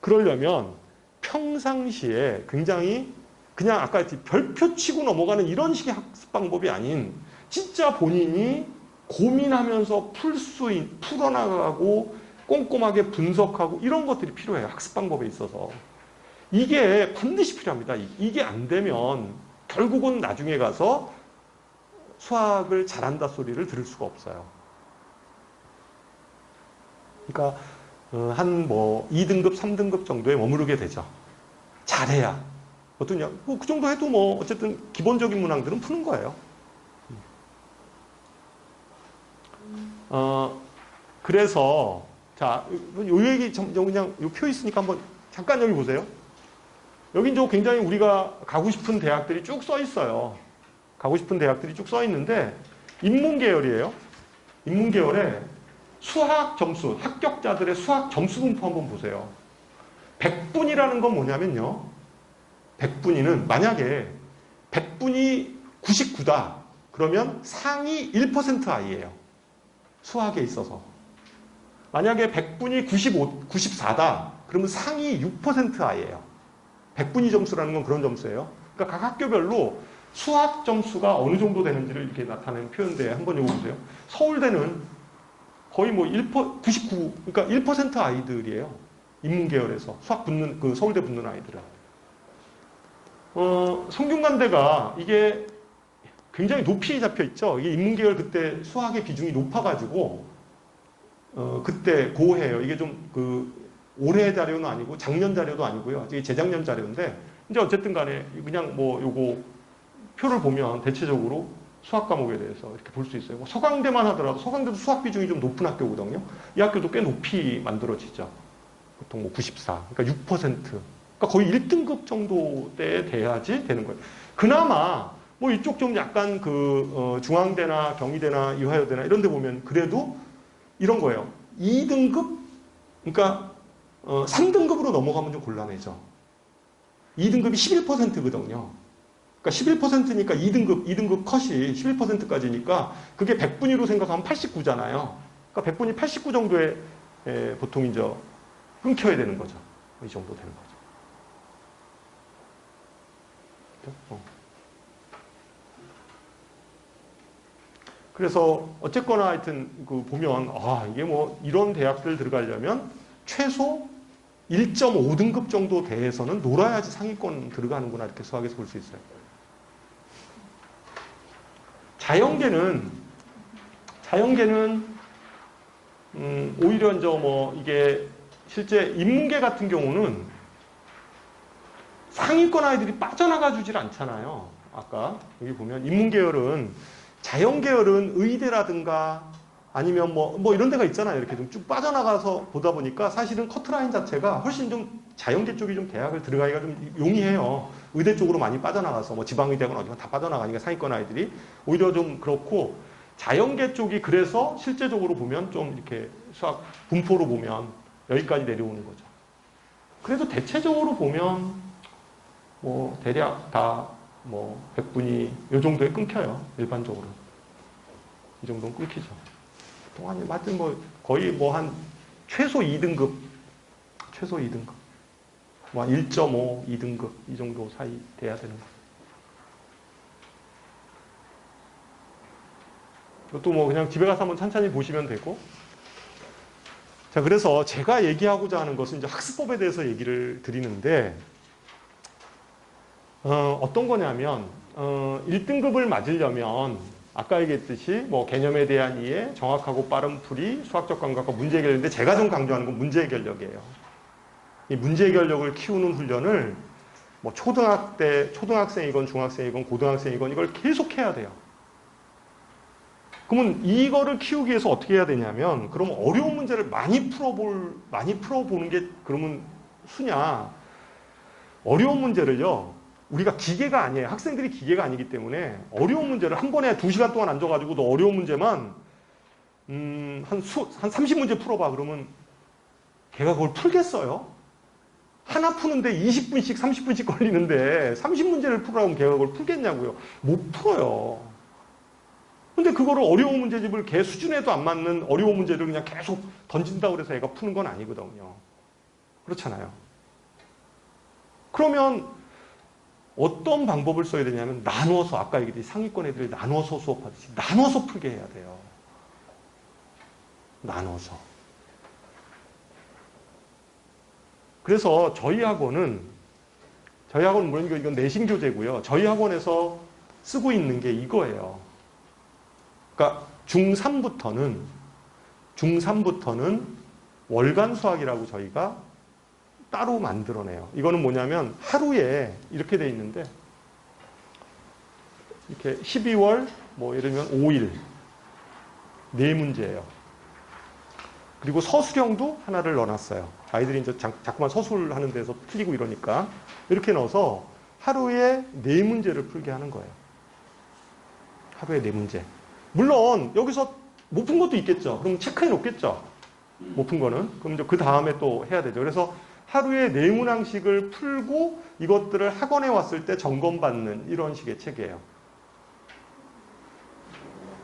그러려면 평상시에 굉장히 그냥 아까 별표 치고 넘어가는 이런 식의 학습 방법이 아닌 진짜 본인이 고민하면서 풀어나가고 꼼꼼하게 분석하고 이런 것들이 필요해요. 학습 방법에 있어서. 이게 반드시 필요합니다. 이게 안 되면 결국은 나중에 가서 수학을 잘한다 소리를 들을 수가 없어요. 그러니까 한 뭐 2등급, 3등급 정도에 머무르게 되죠. 잘해야. 어떠냐? 뭐 그 정도 해도 뭐 어쨌든 기본적인 문항들은 푸는 거예요. 그래서 자, 요 얘기 그냥 요 표 있으니까 한번 잠깐 여기 보세요. 여기 이제 굉장히 우리가 가고 싶은 대학들이 쭉 써 있어요. 가고 싶은 대학들이 쭉 써 있는데 인문 계열이에요. 인문 계열에 수학 점수, 합격자들의 수학 점수 분포 한번 보세요. 100분이라는 건 뭐냐면요. 100분위는 만약에 100분이 99다. 그러면 상위 1% 아이예요. 수학에 있어서. 만약에 100분이 94다. 그러면 상위 6% 아이예요. 100분위 점수라는 건 그런 점수예요. 그러니까 각 학교별로 수학 점수가 어느 정도 되는지를 이렇게 나타내는 표현인데 한번 이거 보세요. 서울대는 거의 뭐 99, 그러니까 1% 아이들이에요. 인문계열에서 수학 붙는, 그 서울대 붙는 아이들은. 성균관대가 이게 굉장히 높이 잡혀 있죠. 이게 인문계열 그때 수학의 비중이 높아가지고, 그때 고해예요. 이게 좀 올해 자료는 아니고 작년 자료도 아니고요. 이게 재작년 자료인데, 이제 어쨌든 간에 그냥 뭐 요거 표를 보면 대체적으로 수학 과목에 대해서 이렇게 볼 수 있어요. 뭐 서강대만 하더라도 서강대도 수학 비중이 좀 높은 학교거든요. 이 학교도 꽤 높이 만들어지죠. 보통 뭐 94, 그러니까 6%. 그러니까 거의 1등급 정도에 돼야지 되는 거예요. 그나마 뭐 이쪽 좀 약간 중앙대나 경희대나 이화여대나 이런 데 보면 그래도 이런 거예요. 2등급, 그러니까 3등급으로 넘어가면 좀 곤란해져. 2등급이 11%거든요. 그러니까 11%니까 2등급 컷이 11%까지니까 그게 100분위로 생각하면 89잖아요. 그러니까 100분위 89 정도에 보통 이제 끊겨야 되는 거죠. 이 정도 되는 거죠. 그래서 어쨌거나 하여튼 보면 이게 뭐 이런 대학들 들어가려면 최소 1.5등급 정도 대에서는 놀아야지 상위권 들어가는구나 이렇게 수학에서 볼 수 있어요. 자연계는 오히려 이제 뭐 이게 실제 인문계 같은 경우는 상위권 아이들이 빠져나가 주질 않잖아요. 아까 여기 보면 인문계열은 자연계열은 의대라든가 아니면 뭐 이런 데가 있잖아요. 이렇게 좀 쭉 빠져나가서 보다 보니까 사실은 커트라인 자체가 훨씬 좀 자연계 쪽이 좀 대학을 들어가기가 좀 용이해요. 의대 쪽으로 많이 빠져나가서 뭐 지방의대학은 어디가 다 빠져나가니까 상위권 아이들이 오히려 좀 그렇고 자연계 쪽이 그래서 실제적으로 보면 좀 이렇게 수학 분포로 보면 여기까지 내려오는 거죠. 그래도 대체적으로 보면 뭐 대략 다 뭐 100분이 이 정도에 끊겨요. 일반적으로. 이 정도는 끊기죠. 동안이 하여튼 뭐 거의 뭐 한 최소 2등급 뭐 한 1.5, 2등급 이 정도 사이 돼야 되는 거예요. 이것도 뭐 그냥 집에 가서 한번 찬찬히 보시면 되고. 자, 그래서 제가 얘기하고자 하는 것은 이제 학습법에 대해서 얘기를 드리는데, 어떤 거냐면, 1등급을 맞으려면, 아까 얘기했듯이 뭐 개념에 대한 이해, 정확하고 빠른 풀이, 수학적 감각과 문제 해결인데 제가 좀 강조하는 건 문제 해결력이에요. 이 문제 해결력을 키우는 훈련을 뭐 초등학생이건 중학생이건 고등학생이건 이걸 계속 해야 돼요. 그러면 이거를 키우기 위해서 어떻게 해야 되냐면, 그럼 어려운 문제를 많이 풀어보는 게 그러면 수냐? 어려운 문제를요, 우리가 기계가 아니에요. 학생들이 기계가 아니기 때문에 어려운 문제를 한 번에 2시간 동안 앉아가지고 너 어려운 문제만 한 30문제 풀어봐. 그러면 걔가 그걸 풀겠어요? 하나 푸는데 20분씩 30분씩 걸리는데 30문제를 풀으라고 하면 걔가 그걸 풀겠냐고요? 못 풀어요. 근데 그거를 어려운 문제집을 걔 수준에도 안 맞는 어려운 문제를 그냥 계속 던진다고 해서 애가 푸는 건 아니거든요. 그렇잖아요. 그러면 어떤 방법을 써야 되냐면 나누어서, 아까 얘기했듯이 상위권 애들을 나누어서 수업하듯이 나누어서 풀게 해야 돼요. 나눠서. 그래서 저희 학원은 물론 이건 내신 교재고요. 저희 학원에서 쓰고 있는 게 이거예요. 그러니까 중3부터는 월간 수학이라고 저희가 따로 만들어내요. 이거는 뭐냐면 하루에 이렇게 돼 있는데 이렇게 12월 뭐 이러면 5일 4문제예요. 그리고 서술형도 하나를 넣어놨어요. 아이들이 이제 자꾸만 서술하는 데서 틀리고 이러니까 이렇게 넣어서 하루에 4문제를 풀게 하는 거예요. 하루에 4문제. 물론 여기서 못 푼 것도 있겠죠. 그럼 체크해 놓겠죠. 못 푼 거는. 그럼 이제 그 다음에 또 해야 되죠. 그래서 하루에 4문항씩을 풀고 이것들을 학원에 왔을 때 점검받는 이런 식의 책이에요.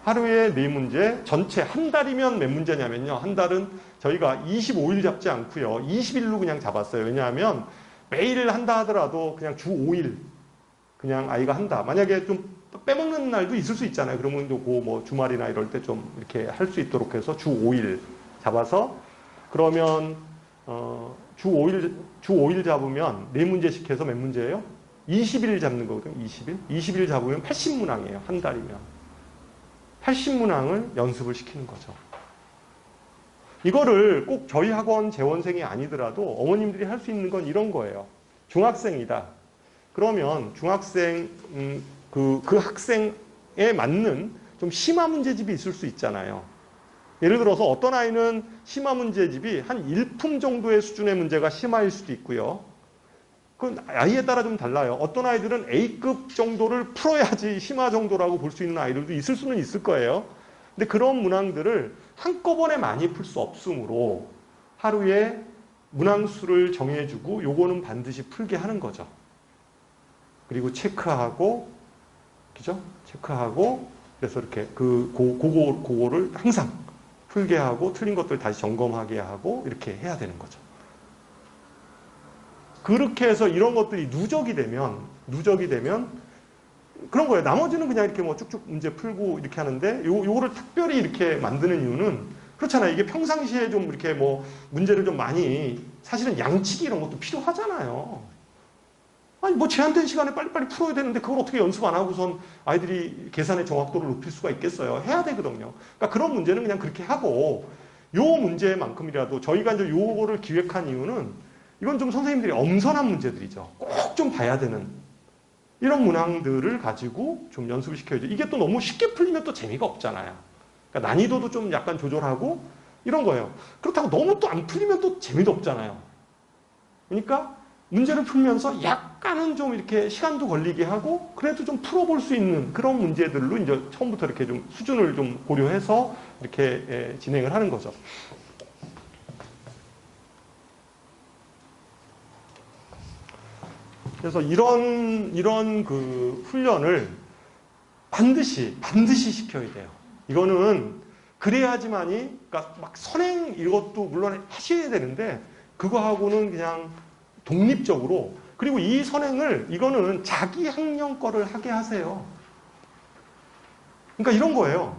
하루에 4문제, 전체 한 달이면 몇 문제냐면요. 한 달은 저희가 25일 잡지 않고요. 20일로 그냥 잡았어요. 왜냐하면 매일 한다 하더라도 그냥 주 5일 그냥 아이가 한다. 만약에 좀 빼먹는 날도 있을 수 있잖아요. 그러면 뭐 주말이나 이럴 때 좀 이렇게 할 수 있도록 해서 주 5일 잡아서 그러면 주 5일 잡으면 4문제씩 해서 몇 문제예요? 20일 잡는 거거든요. 20일. 20일 잡으면 80문항이에요. 한 달이면. 80문항을 연습을 시키는 거죠. 이거를 꼭 저희 학원 재원생이 아니더라도 어머님들이 할 수 있는 건 이런 거예요. 중학생이다. 그러면 중학생 그 학생에 맞는 좀 심화 문제집이 있을 수 있잖아요. 예를 들어서 어떤 아이는 심화 문제집이 한 1품 정도의 수준의 문제가 심화일 수도 있고요. 그 아이에 따라 좀 달라요. 어떤 아이들은 A급 정도를 풀어야지 심화 정도라고 볼 수 있는 아이들도 있을 수는 있을 거예요. 근데 그런 문항들을 한꺼번에 많이 풀 수 없으므로 하루에 문항수를 정해주고 요거는 반드시 풀게 하는 거죠. 그리고 체크하고, 그죠? 체크하고, 그래서 이렇게 그거를 항상 풀게 하고 틀린 것들 다시 점검하게 하고 이렇게 해야 되는 거죠. 그렇게 해서 이런 것들이 누적이 되면 그런 거예요. 나머지는 그냥 이렇게 뭐 쭉쭉 문제 풀고 이렇게 하는데 요거를 특별히 이렇게 만드는 이유는 그렇잖아요. 이게 평상시에 좀 이렇게 뭐 문제를 좀 많이 사실은 양치기 이런 것도 필요하잖아요. 아니 뭐 제한된 시간에 빨리빨리 풀어야 되는데 그걸 어떻게 연습 안 하고선 아이들이 계산의 정확도를 높일 수가 있겠어요. 해야 되거든요. 그러니까 그런 문제는 그냥 그렇게 하고 요 문제만큼이라도 저희가 이제 요거를 기획한 이유는 이건 좀 선생님들이 엄선한 문제들이죠. 꼭 좀 봐야 되는 이런 문항들을 가지고 좀 연습을 시켜야죠. 이게 또 너무 쉽게 풀리면 또 재미가 없잖아요. 그러니까 난이도도 좀 약간 조절하고 이런 거예요. 그렇다고 너무 또 안 풀리면 또 재미도 없잖아요. 그러니까 문제를 풀면서 약간은 좀 이렇게 시간도 걸리게 하고 그래도 좀 풀어볼 수 있는 그런 문제들로 이제 처음부터 이렇게 좀 수준을 좀 고려해서 이렇게 진행을 하는 거죠. 그래서 이런 그 훈련을 반드시 시켜야 돼요. 이거는 그래야지만이, 그러니까 막 선행 이것도 물론 하셔야 되는데 그거하고는 그냥 독립적으로, 그리고 이 선행을 이거는 자기 학년 거를 하게 하세요. 그러니까 이런 거예요.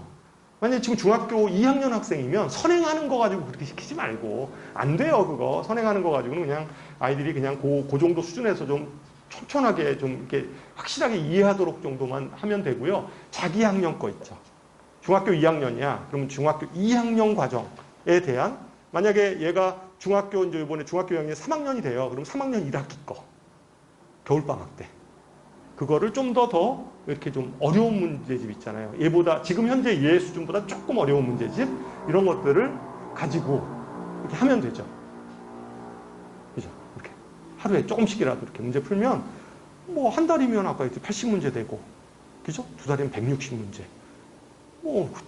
만약에 지금 중학교 2학년 학생이면 선행하는 거 가지고 그렇게 시키지 말고 안 돼요. 그거 선행하는 거 가지고는 그냥 아이들이 그냥 그 정도 수준에서 좀 천천하게 좀 이렇게 확실하게 이해하도록 정도만 하면 되고요. 자기 학년 거 있죠. 중학교 2학년이야. 그러면 중학교 2학년 과정에 대한, 만약에 얘가 중학교 이제 이번에 중학교 2학년 3학년이 돼요. 그럼 3학년 1학기 거 겨울방학 때 그거를 좀 더 이렇게 좀 어려운 문제집 있잖아요. 얘보다 지금 현재 얘 수준보다 조금 어려운 문제집 이런 것들을 가지고 이렇게 하면 되죠. 그죠? 이렇게 하루에 조금씩이라도 이렇게 문제 풀면 뭐 한 달이면 아까 80문제 되고, 그죠? 두 달이면 160문제.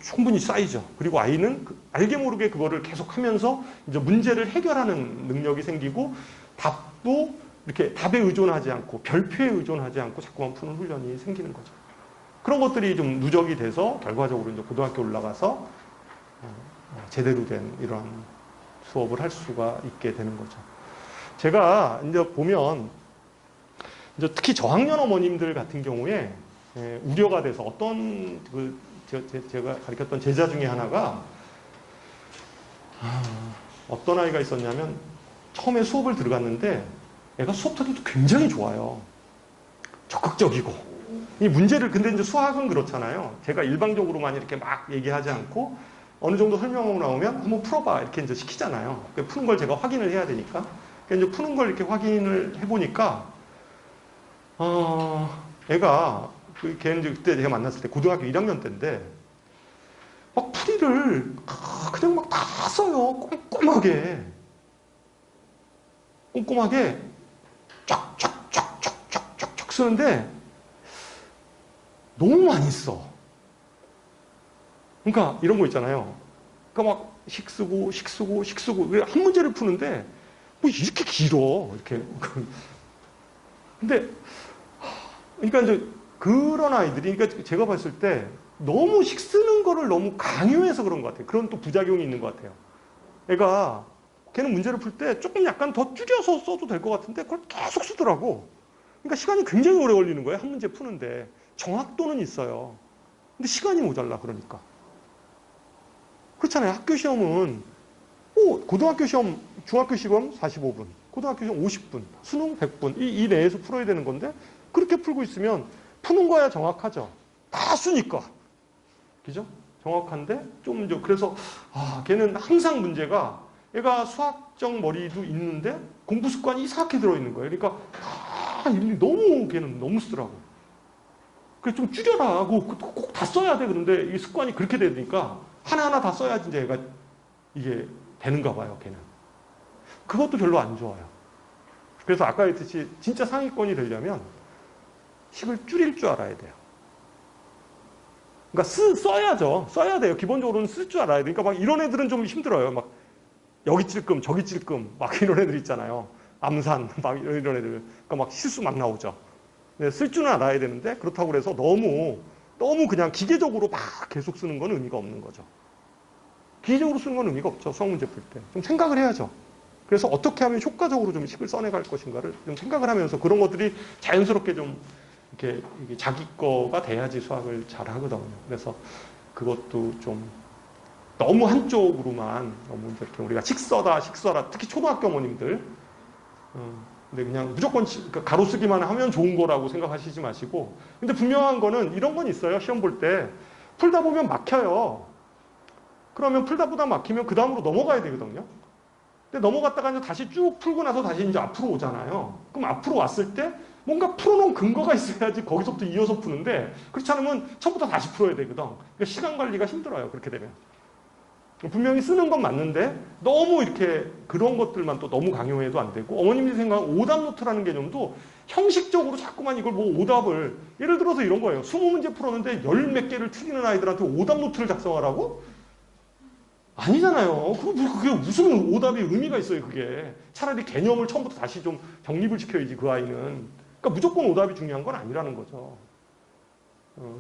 충분히 쌓이죠. 그리고 아이는 알게 모르게 그거를 계속 하면서 이제 문제를 해결하는 능력이 생기고 답도 이렇게 답에 의존하지 않고 별표에 의존하지 않고 자꾸만 푸는 훈련이 생기는 거죠. 그런 것들이 좀 누적이 돼서 결과적으로 이제 고등학교 올라가서 제대로 된 이런 수업을 할 수가 있게 되는 거죠. 제가 이제 보면 이제 특히 저학년 어머님들 같은 경우에 우려가 돼서 어떤 제가 가르쳤던 제자 중에 하나가 어떤 아이가 있었냐면 처음에 수업을 들어갔는데 애가 수업 태도도 굉장히 좋아요. 적극적이고 이 문제를, 근데 이제 수학은 그렇잖아요. 제가 일방적으로만 이렇게 막 얘기하지 않고 어느 정도 설명하고 나오면 한번 풀어봐 이렇게 이제 시키잖아요. 푸는 걸 제가 확인을 해야 되니까. 그러니까 이제 푸는 걸 이렇게 확인을 해보니까 애가 걔는 이제 그때 제가 만났을 때 고등학교 1학년 때인데 막 풀이를 그냥 막 다 써요. 꼼꼼하게 쫙쫙쫙쫙쫙쫙 쓰는데 너무 많이 써. 그러니까 이런 거 있잖아요. 그러니까 막 식 쓰고 한 문제를 푸는데 뭐 이렇게 길어. 이렇게. 근데 그러니까 이제 그런 아이들이 그러니까 제가 봤을 때 너무 식 쓰는 거를 너무 강요해서 그런 것 같아요. 그런 또 부작용이 있는 것 같아요. 애가 걔는 문제를 풀 때 조금 약간 더 줄여서 써도 될 것 같은데 그걸 계속 쓰더라고. 그러니까 시간이 굉장히 오래 걸리는 거예요. 한 문제 푸는데. 정확도는 있어요. 근데 시간이 모자라 그러니까. 그렇잖아요. 학교 시험은 고등학교 시험, 중학교 시험 45분, 고등학교 시험 50분, 수능 100분 이 내에서 풀어야 되는 건데 그렇게 풀고 있으면 푸는 거야 정확하죠. 다 쓰니까. 그죠? 정확한데 좀 그래서 걔는 항상 문제가 얘가 수학적 머리도 있는데 공부 습관이 이상하게 들어있는 거예요. 그러니까 걔는 너무 쓰더라고. 그래서 좀 줄여라 하고 꼭 다 써야 돼. 그런데 이 습관이 그렇게 되니까 하나하나 다 써야지 이제 얘가 이게 되는가 봐요. 걔는. 그것도 별로 안 좋아요. 그래서 아까 했듯이 진짜 상위권이 되려면 식을 줄일 줄 알아야 돼요. 그러니까 써야죠. 써야 돼요. 기본적으로는 쓸 줄 알아야 돼요. 그러니까 막 이런 애들은 좀 힘들어요. 막 여기 찔끔 저기 찔끔 막 이런 애들 있잖아요. 암산 막 이런 애들. 그러니까 막 실수 막 나오죠. 쓸 줄은 알아야 되는데 그렇다고 해서 너무 그냥 기계적으로 막 계속 쓰는 건 의미가 없는 거죠. 기계적으로 쓰는 건 의미가 없죠. 수학 문제 풀 때. 좀 생각을 해야죠. 그래서 어떻게 하면 효과적으로 좀 식을 써내갈 것인가를 좀 생각을 하면서 그런 것들이 자연스럽게 좀 이렇게 자기 거가 돼야지 수학을 잘 하거든요. 그래서 그것도 좀 너무 한쪽으로만 너무 이렇게 우리가 식써라 특히 초등학교 어머님들 근데 그냥 무조건 가로쓰기만 하면 좋은 거라고 생각하시지 마시고 근데 분명한 거는 이런 건 있어요. 시험 볼 때 풀다 보면 막혀요. 그러면 풀다 보다 막히면 그 다음으로 넘어가야 되거든요. 근데 넘어갔다가 이제 다시 쭉 풀고 나서 다시 이제 앞으로 오잖아요. 그럼 앞으로 왔을 때 뭔가 풀어놓은 근거가 있어야지 거기서부터 이어서 푸는데 그렇지 않으면 처음부터 다시 풀어야 되거든. 그러니까 시간 관리가 힘들어요. 그렇게 되면. 분명히 쓰는 건 맞는데 너무 이렇게 그런 것들만 또 너무 강요해도 안 되고 어머님이 생각하는 오답 노트라는 개념도 형식적으로 자꾸만 이걸 뭐 오답을 예를 들어서 이런 거예요. 20문제 풀었는데 열 몇 개를 틀리는 아이들한테 오답 노트를 작성하라고? 아니잖아요. 그게 무슨 오답이 의미가 있어요, 그게. 차라리 개념을 처음부터 다시 좀 정립을 시켜야지, 그 아이는. 그러니까 무조건 오답이 중요한 건 아니라는 거죠.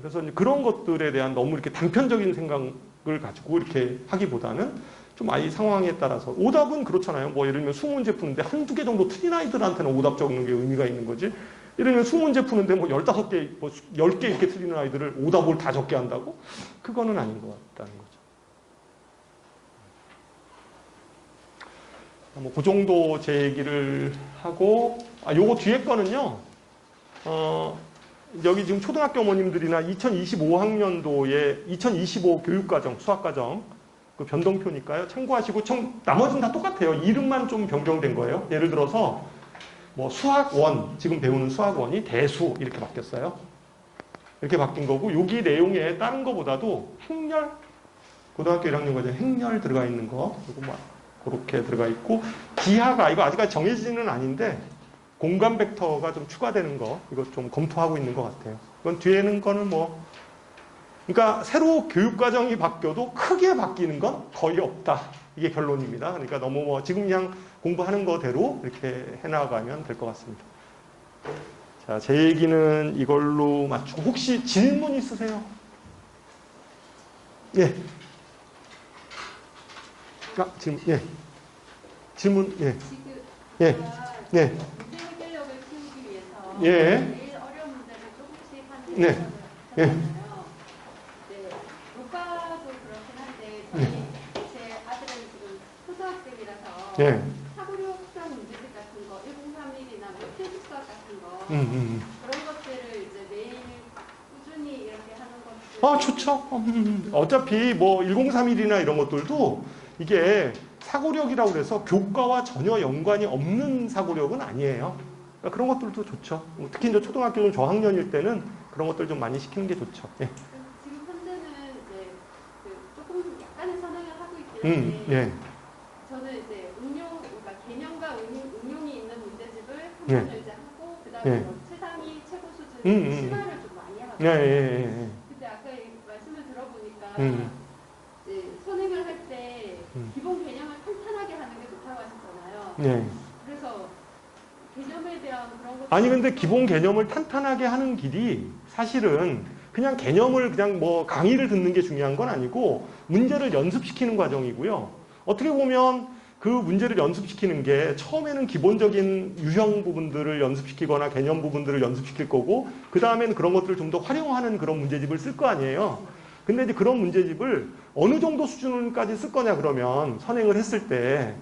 그래서 그런 것들에 대한 너무 이렇게 단편적인 생각을 가지고 이렇게 하기보다는 좀 아이 상황에 따라서. 오답은 그렇잖아요. 뭐 예를 들면 20문제 푸는데 한두 개 정도 틀린 아이들한테는 오답 적는 게 의미가 있는 거지. 예를 들면 20문제 푸는데 뭐 15개, 뭐 10개 이렇게 틀리는 아이들을 오답을 다 적게 한다고? 그거는 아닌 것 같다는 거죠. 뭐 그 정도 제 얘기를 하고 요거 뒤에 거는요. 여기 지금 초등학교 어머님들이나 2025학년도에 2025 교육과정 수학과정 그 변동표니까요. 참고하시고 나머지는 다 똑같아요. 이름만 좀 변경된 거예요. 예를 들어서 뭐 수학원 지금 배우는 수학원이 대수 이렇게 바뀌었어요. 이렇게 바뀐 거고 여기 내용에 다른 거보다도 행렬 고등학교 1학년 과정 행렬 들어가 있는 거 그리고 막 그렇게 들어가 있고 기하가 이거 아직까지 정해지는 아닌데 공간 벡터가 좀 추가되는 거 이거 좀 검토하고 있는 것 같아요. 이건 뒤에는 거는 뭐 그러니까 새로 교육과정이 바뀌어도 크게 바뀌는 건 거의 없다. 이게 결론입니다. 그러니까 너무 뭐 지금 그냥 공부하는 거대로 이렇게 해나가면 될 것 같습니다. 자, 제 얘기는 이걸로 마치고 혹시 질문 있으세요? 예. 질문, 예. 질문, 예. 예. 예. 문제 해결력을 키우기 위해서 예. 제일 어려운 문제를 조금씩 하는 네. 게 예. 네. 교과도 그렇긴 한데 저희 제 아들은 지금 초등학생이라서 예. 사고력상 문제들 같은 거 1031이나 뭐 필기수학 같은 거 그런 것들을 이제 매일 꾸준히 이렇게 하는 것들 아, 좋죠. 어차피 뭐 1031이나 이런 것들도 이게 사고력이라고 해서 교과와 전혀 연관이 없는 사고력은 아니에요. 그러니까 그런 것들도 좋죠. 특히 이제 초등학교 좀 저학년일 때는 그런 것들 좀 많이 시키는 게 좋죠. 예. 지금 현재는 이제 조금 약간의 선행을 하고 있긴 한데 예. 저는 이제 그러니까 개념과 응용이 있는 문제집을 한 예. 번을 이제 하고 그다음에 예. 뭐 최상위 최고 수준 심화를 좀 많이 예, 하거든요. 예. 근데 아까 말씀을 들어보니까 음. 이제 선행을 할 때 음. 기본 개념을 탄탄하게 하는 게 좋다고 하셨잖아요. 예. 그래서 개념에 대한 그런 것 아니 근데 기본 개념을 탄탄하게 하는 길이 사실은 그냥 개념을 그냥 뭐 강의를 듣는 게 중요한 건 아니고 문제를 연습시키는 과정이고요. 어떻게 보면 그 문제를 연습시키는 게 처음에는 기본적인 유형 부분들을 연습시키거나 개념 부분들을 연습시킬 거고 그 다음에는 그런 것들을 좀 더 활용하는 그런 문제집을 쓸 거 아니에요. 근데 이제 그런 문제집을 어느 정도 수준까지 쓸 거냐 그러면 선행을 했을 때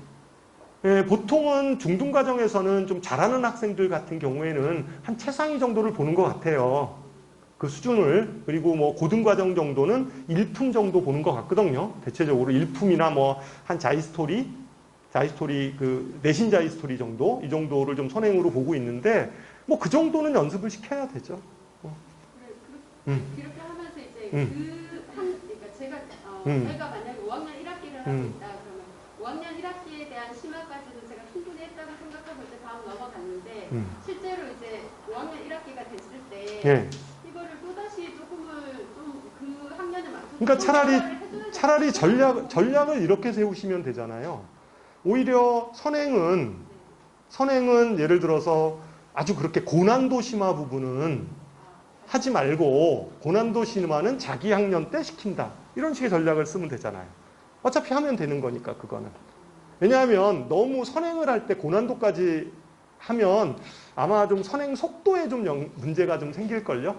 예, 보통은 중등 과정에서는 좀 잘하는 학생들 같은 경우에는 한 최상위 정도를 보는 것 같아요. 그 수준을. 그리고 뭐 고등 과정 정도는 1품 정도 보는 것 같거든요. 대체적으로 1품이나 뭐 한 자이스토리 그 내신 자이스토리 정도 이 정도를 좀 선행으로 보고 있는데 뭐 그 정도는 연습을 시켜야 되죠. 이렇게 하면서 이제 그러니까 제가 저희가 만약에 5학년 1학기를 하고 있다 그러면 5학년 1학기에 대한 심화까지는 제가 충분히 했다고 생각하고 이제 다음 넘어갔는데 실제로 이제 5학년 1학기가 됐을 때 예. 이거를 또 다시 조금을 좀 그 학년에 맞춰서 그러니까 차라리 전략을 이렇게 세우시면 되잖아요. 오히려 선행은 예를 들어서 아주 그렇게 고난도 심화 부분은 하지 말고 고난도 심화는 자기 학년 때 시킨다. 이런 식의 전략을 쓰면 되잖아요. 어차피 하면 되는 거니까 그거는. 왜냐하면 너무 선행을 할 때 고난도까지 하면 아마 좀 선행 속도에 좀 문제가 좀 생길걸요?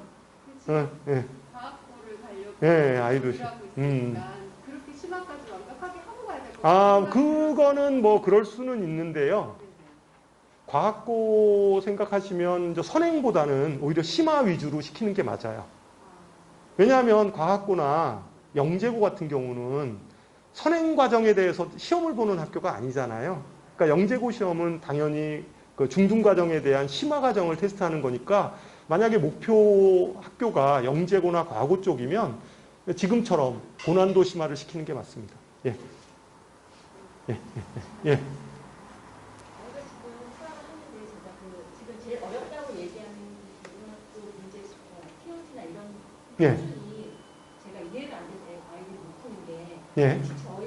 예. 과학고를 가려고 예, 아이들이. 일하고 있으니까 그렇게 심화까지 완벽하게 하고 가야 될 것 아, 같아요. 그거는 뭐 그럴 수는 있는데요. 과학고 생각하시면 이제 선행보다는 오히려 심화 위주로 시키는 게 맞아요. 왜냐하면 과학고나 영재고 같은 경우는 선행 과정에 대해서 시험을 보는 학교가 아니잖아요. 그러니까 영재고 시험은 당연히 그 중등 과정에 대한 심화 과정을 테스트하는 거니까 만약에 목표 학교가 영재고나 과고 쪽이면 지금처럼 고난도 심화를 시키는 게 맞습니다. 예. 예. 예. 저희가 지금 수학을 하는데 제가 지금 제일 어렵다고 얘기하는 고등학교 문제 POT나 이런 예. 수준이 제가 이해가 안 될 때 아이들이 못 푸는 게 예. 저희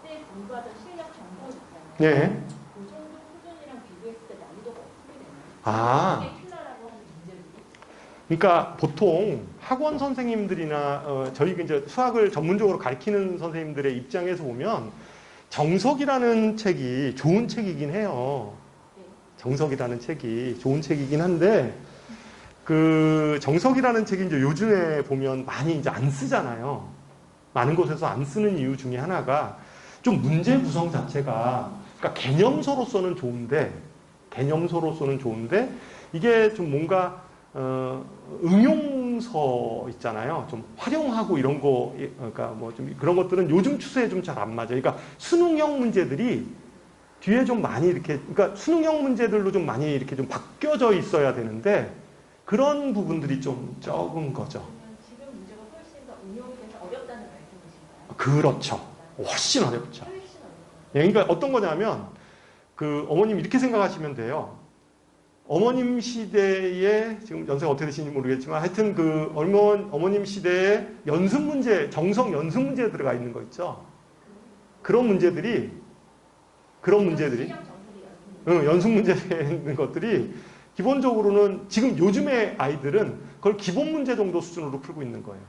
때 공부하던 실력 정보 있잖아요. 예. 그 정도 수준이랑 비교했을 때 난이도가 어떻게 되나요? 아. 이게 킬러라고 하는 문제들이. 그러니까 보통 학원 선생님들이나 저희 이제 수학을 전문적으로 가르치는 선생님들의 입장에서 보면 정석이라는 책이 좋은 책이긴 해요. 정석이라는 책이 좋은 책이긴 한데 그 정석이라는 책이 이제 요즘에 보면 많이 이제 안 쓰잖아요. 많은 곳에서 안 쓰는 이유 중에 하나가 좀 문제 구성 자체가 그러니까 개념서로서는 좋은데 이게 좀 뭔가 응용서 있잖아요. 좀 활용하고 이런 거, 그러니까 뭐 좀 그런 것들은 요즘 추세에 좀 잘 안 맞아요. 그러니까 수능형 문제들이 뒤에 좀 많이 이렇게, 그러니까 수능형 문제들로 좀 많이 이렇게 좀 바뀌어져 있어야 되는데 그런 부분들이 좀 적은 거죠. 그러면 지금 문제가 훨씬 더 응용이 돼서 어렵다는 말씀이신가요? 그렇죠. 훨씬 어렵죠. 훨씬 어렵다. 예, 그러니까 어떤 거냐면 그 어머님 이렇게 생각하시면 돼요. 어머님 시대에 지금 연세가 어떻게 되시는지 모르겠지만 하여튼 그 어머님 시대에 연습 문제, 정석 연습 문제 들어가 있는 거 있죠. 그런 문제들이 실력 정설이 연습 문제에 있는 것들이 기본적으로는 지금 요즘의 아이들은 그걸 기본 문제 정도 수준으로 풀고 있는 거예요.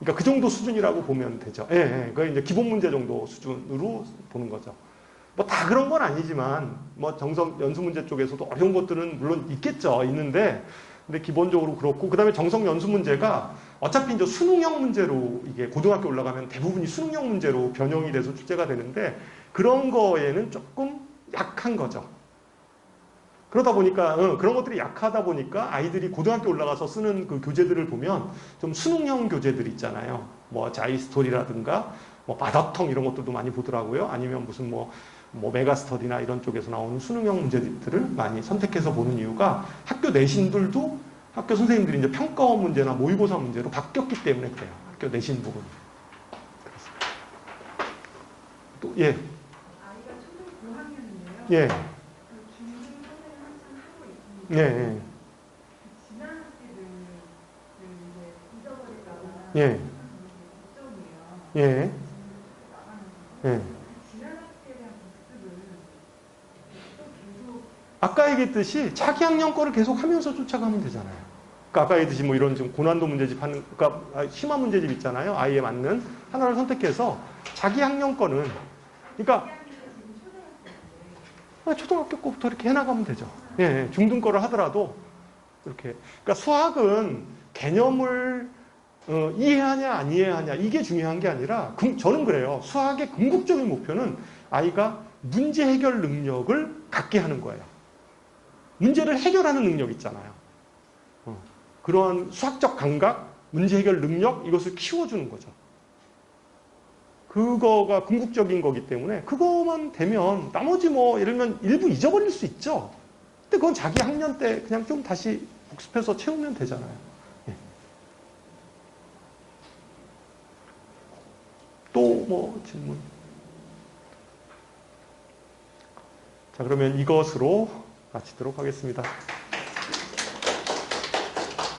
그러니까 그 정도 수준이라고 보면 되죠. 예, 그걸 이제 기본 문제 정도 수준으로 보는 거죠. 뭐 다 그런 건 아니지만 뭐 정석 연수 문제 쪽에서도 어려운 것들은 물론 있겠죠. 있는데 근데 기본적으로 그렇고 그다음에 정석 연수 문제가 어차피 이제 수능형 문제로 이게 고등학교 올라가면 대부분이 수능형 문제로 변형이 돼서 출제가 되는데 그런 거에는 조금 약한 거죠. 그러다 보니까 그런 것들이 약하다 보니까 아이들이 고등학교 올라가서 쓰는 그 교재들을 보면 좀 수능형 교재들 있잖아요. 뭐 자이스토리라든가 뭐 바다통 이런 것들도 많이 보더라고요. 아니면 무슨 뭐 메가스터디나 이런 쪽에서 나오는 수능형 문제들을 많이 선택해서 보는 이유가 학교 내신들도 학교 선생님들이 이제 평가원 문제나 모의고사 문제로 바뀌었기 때문에 그래요. 학교 내신 부분. 그렇습니다. 또 예. 아이가 초등 고학년인데요. 예. 그 중등 선생을 한참 하고 있습니다. 예. 예. 지난 학기를 이제 잊어버릴까봐 예. 걱정이에요. 예. 예. 지난 학기에 대한 복습을 또 계속 아까 얘기했듯이 자기 학년 거를 계속 하면서 쫓아가면 되잖아요. 그러니까 아까 얘기했듯이 뭐 이런 좀 고난도 문제집 하는, 그러니까 심화 문제집 있잖아요. 아이에 맞는 하나를 선택해서 자기 학년 거는, 그러니까 초등학교 거부터 이렇게 해나가면 되죠. 예, 중등 거를 하더라도 이렇게. 그러니까 수학은 개념을 이해하냐 안 이해하냐 이게 중요한 게 아니라 저는 그래요. 수학의 궁극적인 목표는 아이가 문제 해결 능력을 갖게 하는 거예요. 문제를 해결하는 능력 있잖아요. 그러한 수학적 감각, 문제 해결 능력 이것을 키워주는 거죠. 그거가 궁극적인 거기 때문에 그거만 되면 나머지 뭐 예를 들면 일부 잊어버릴 수 있죠. 근데 그건 자기 학년 때 그냥 좀 다시 복습해서 채우면 되잖아요. 예. 또 뭐 질문? 자, 그러면 이것으로 마치도록 하겠습니다.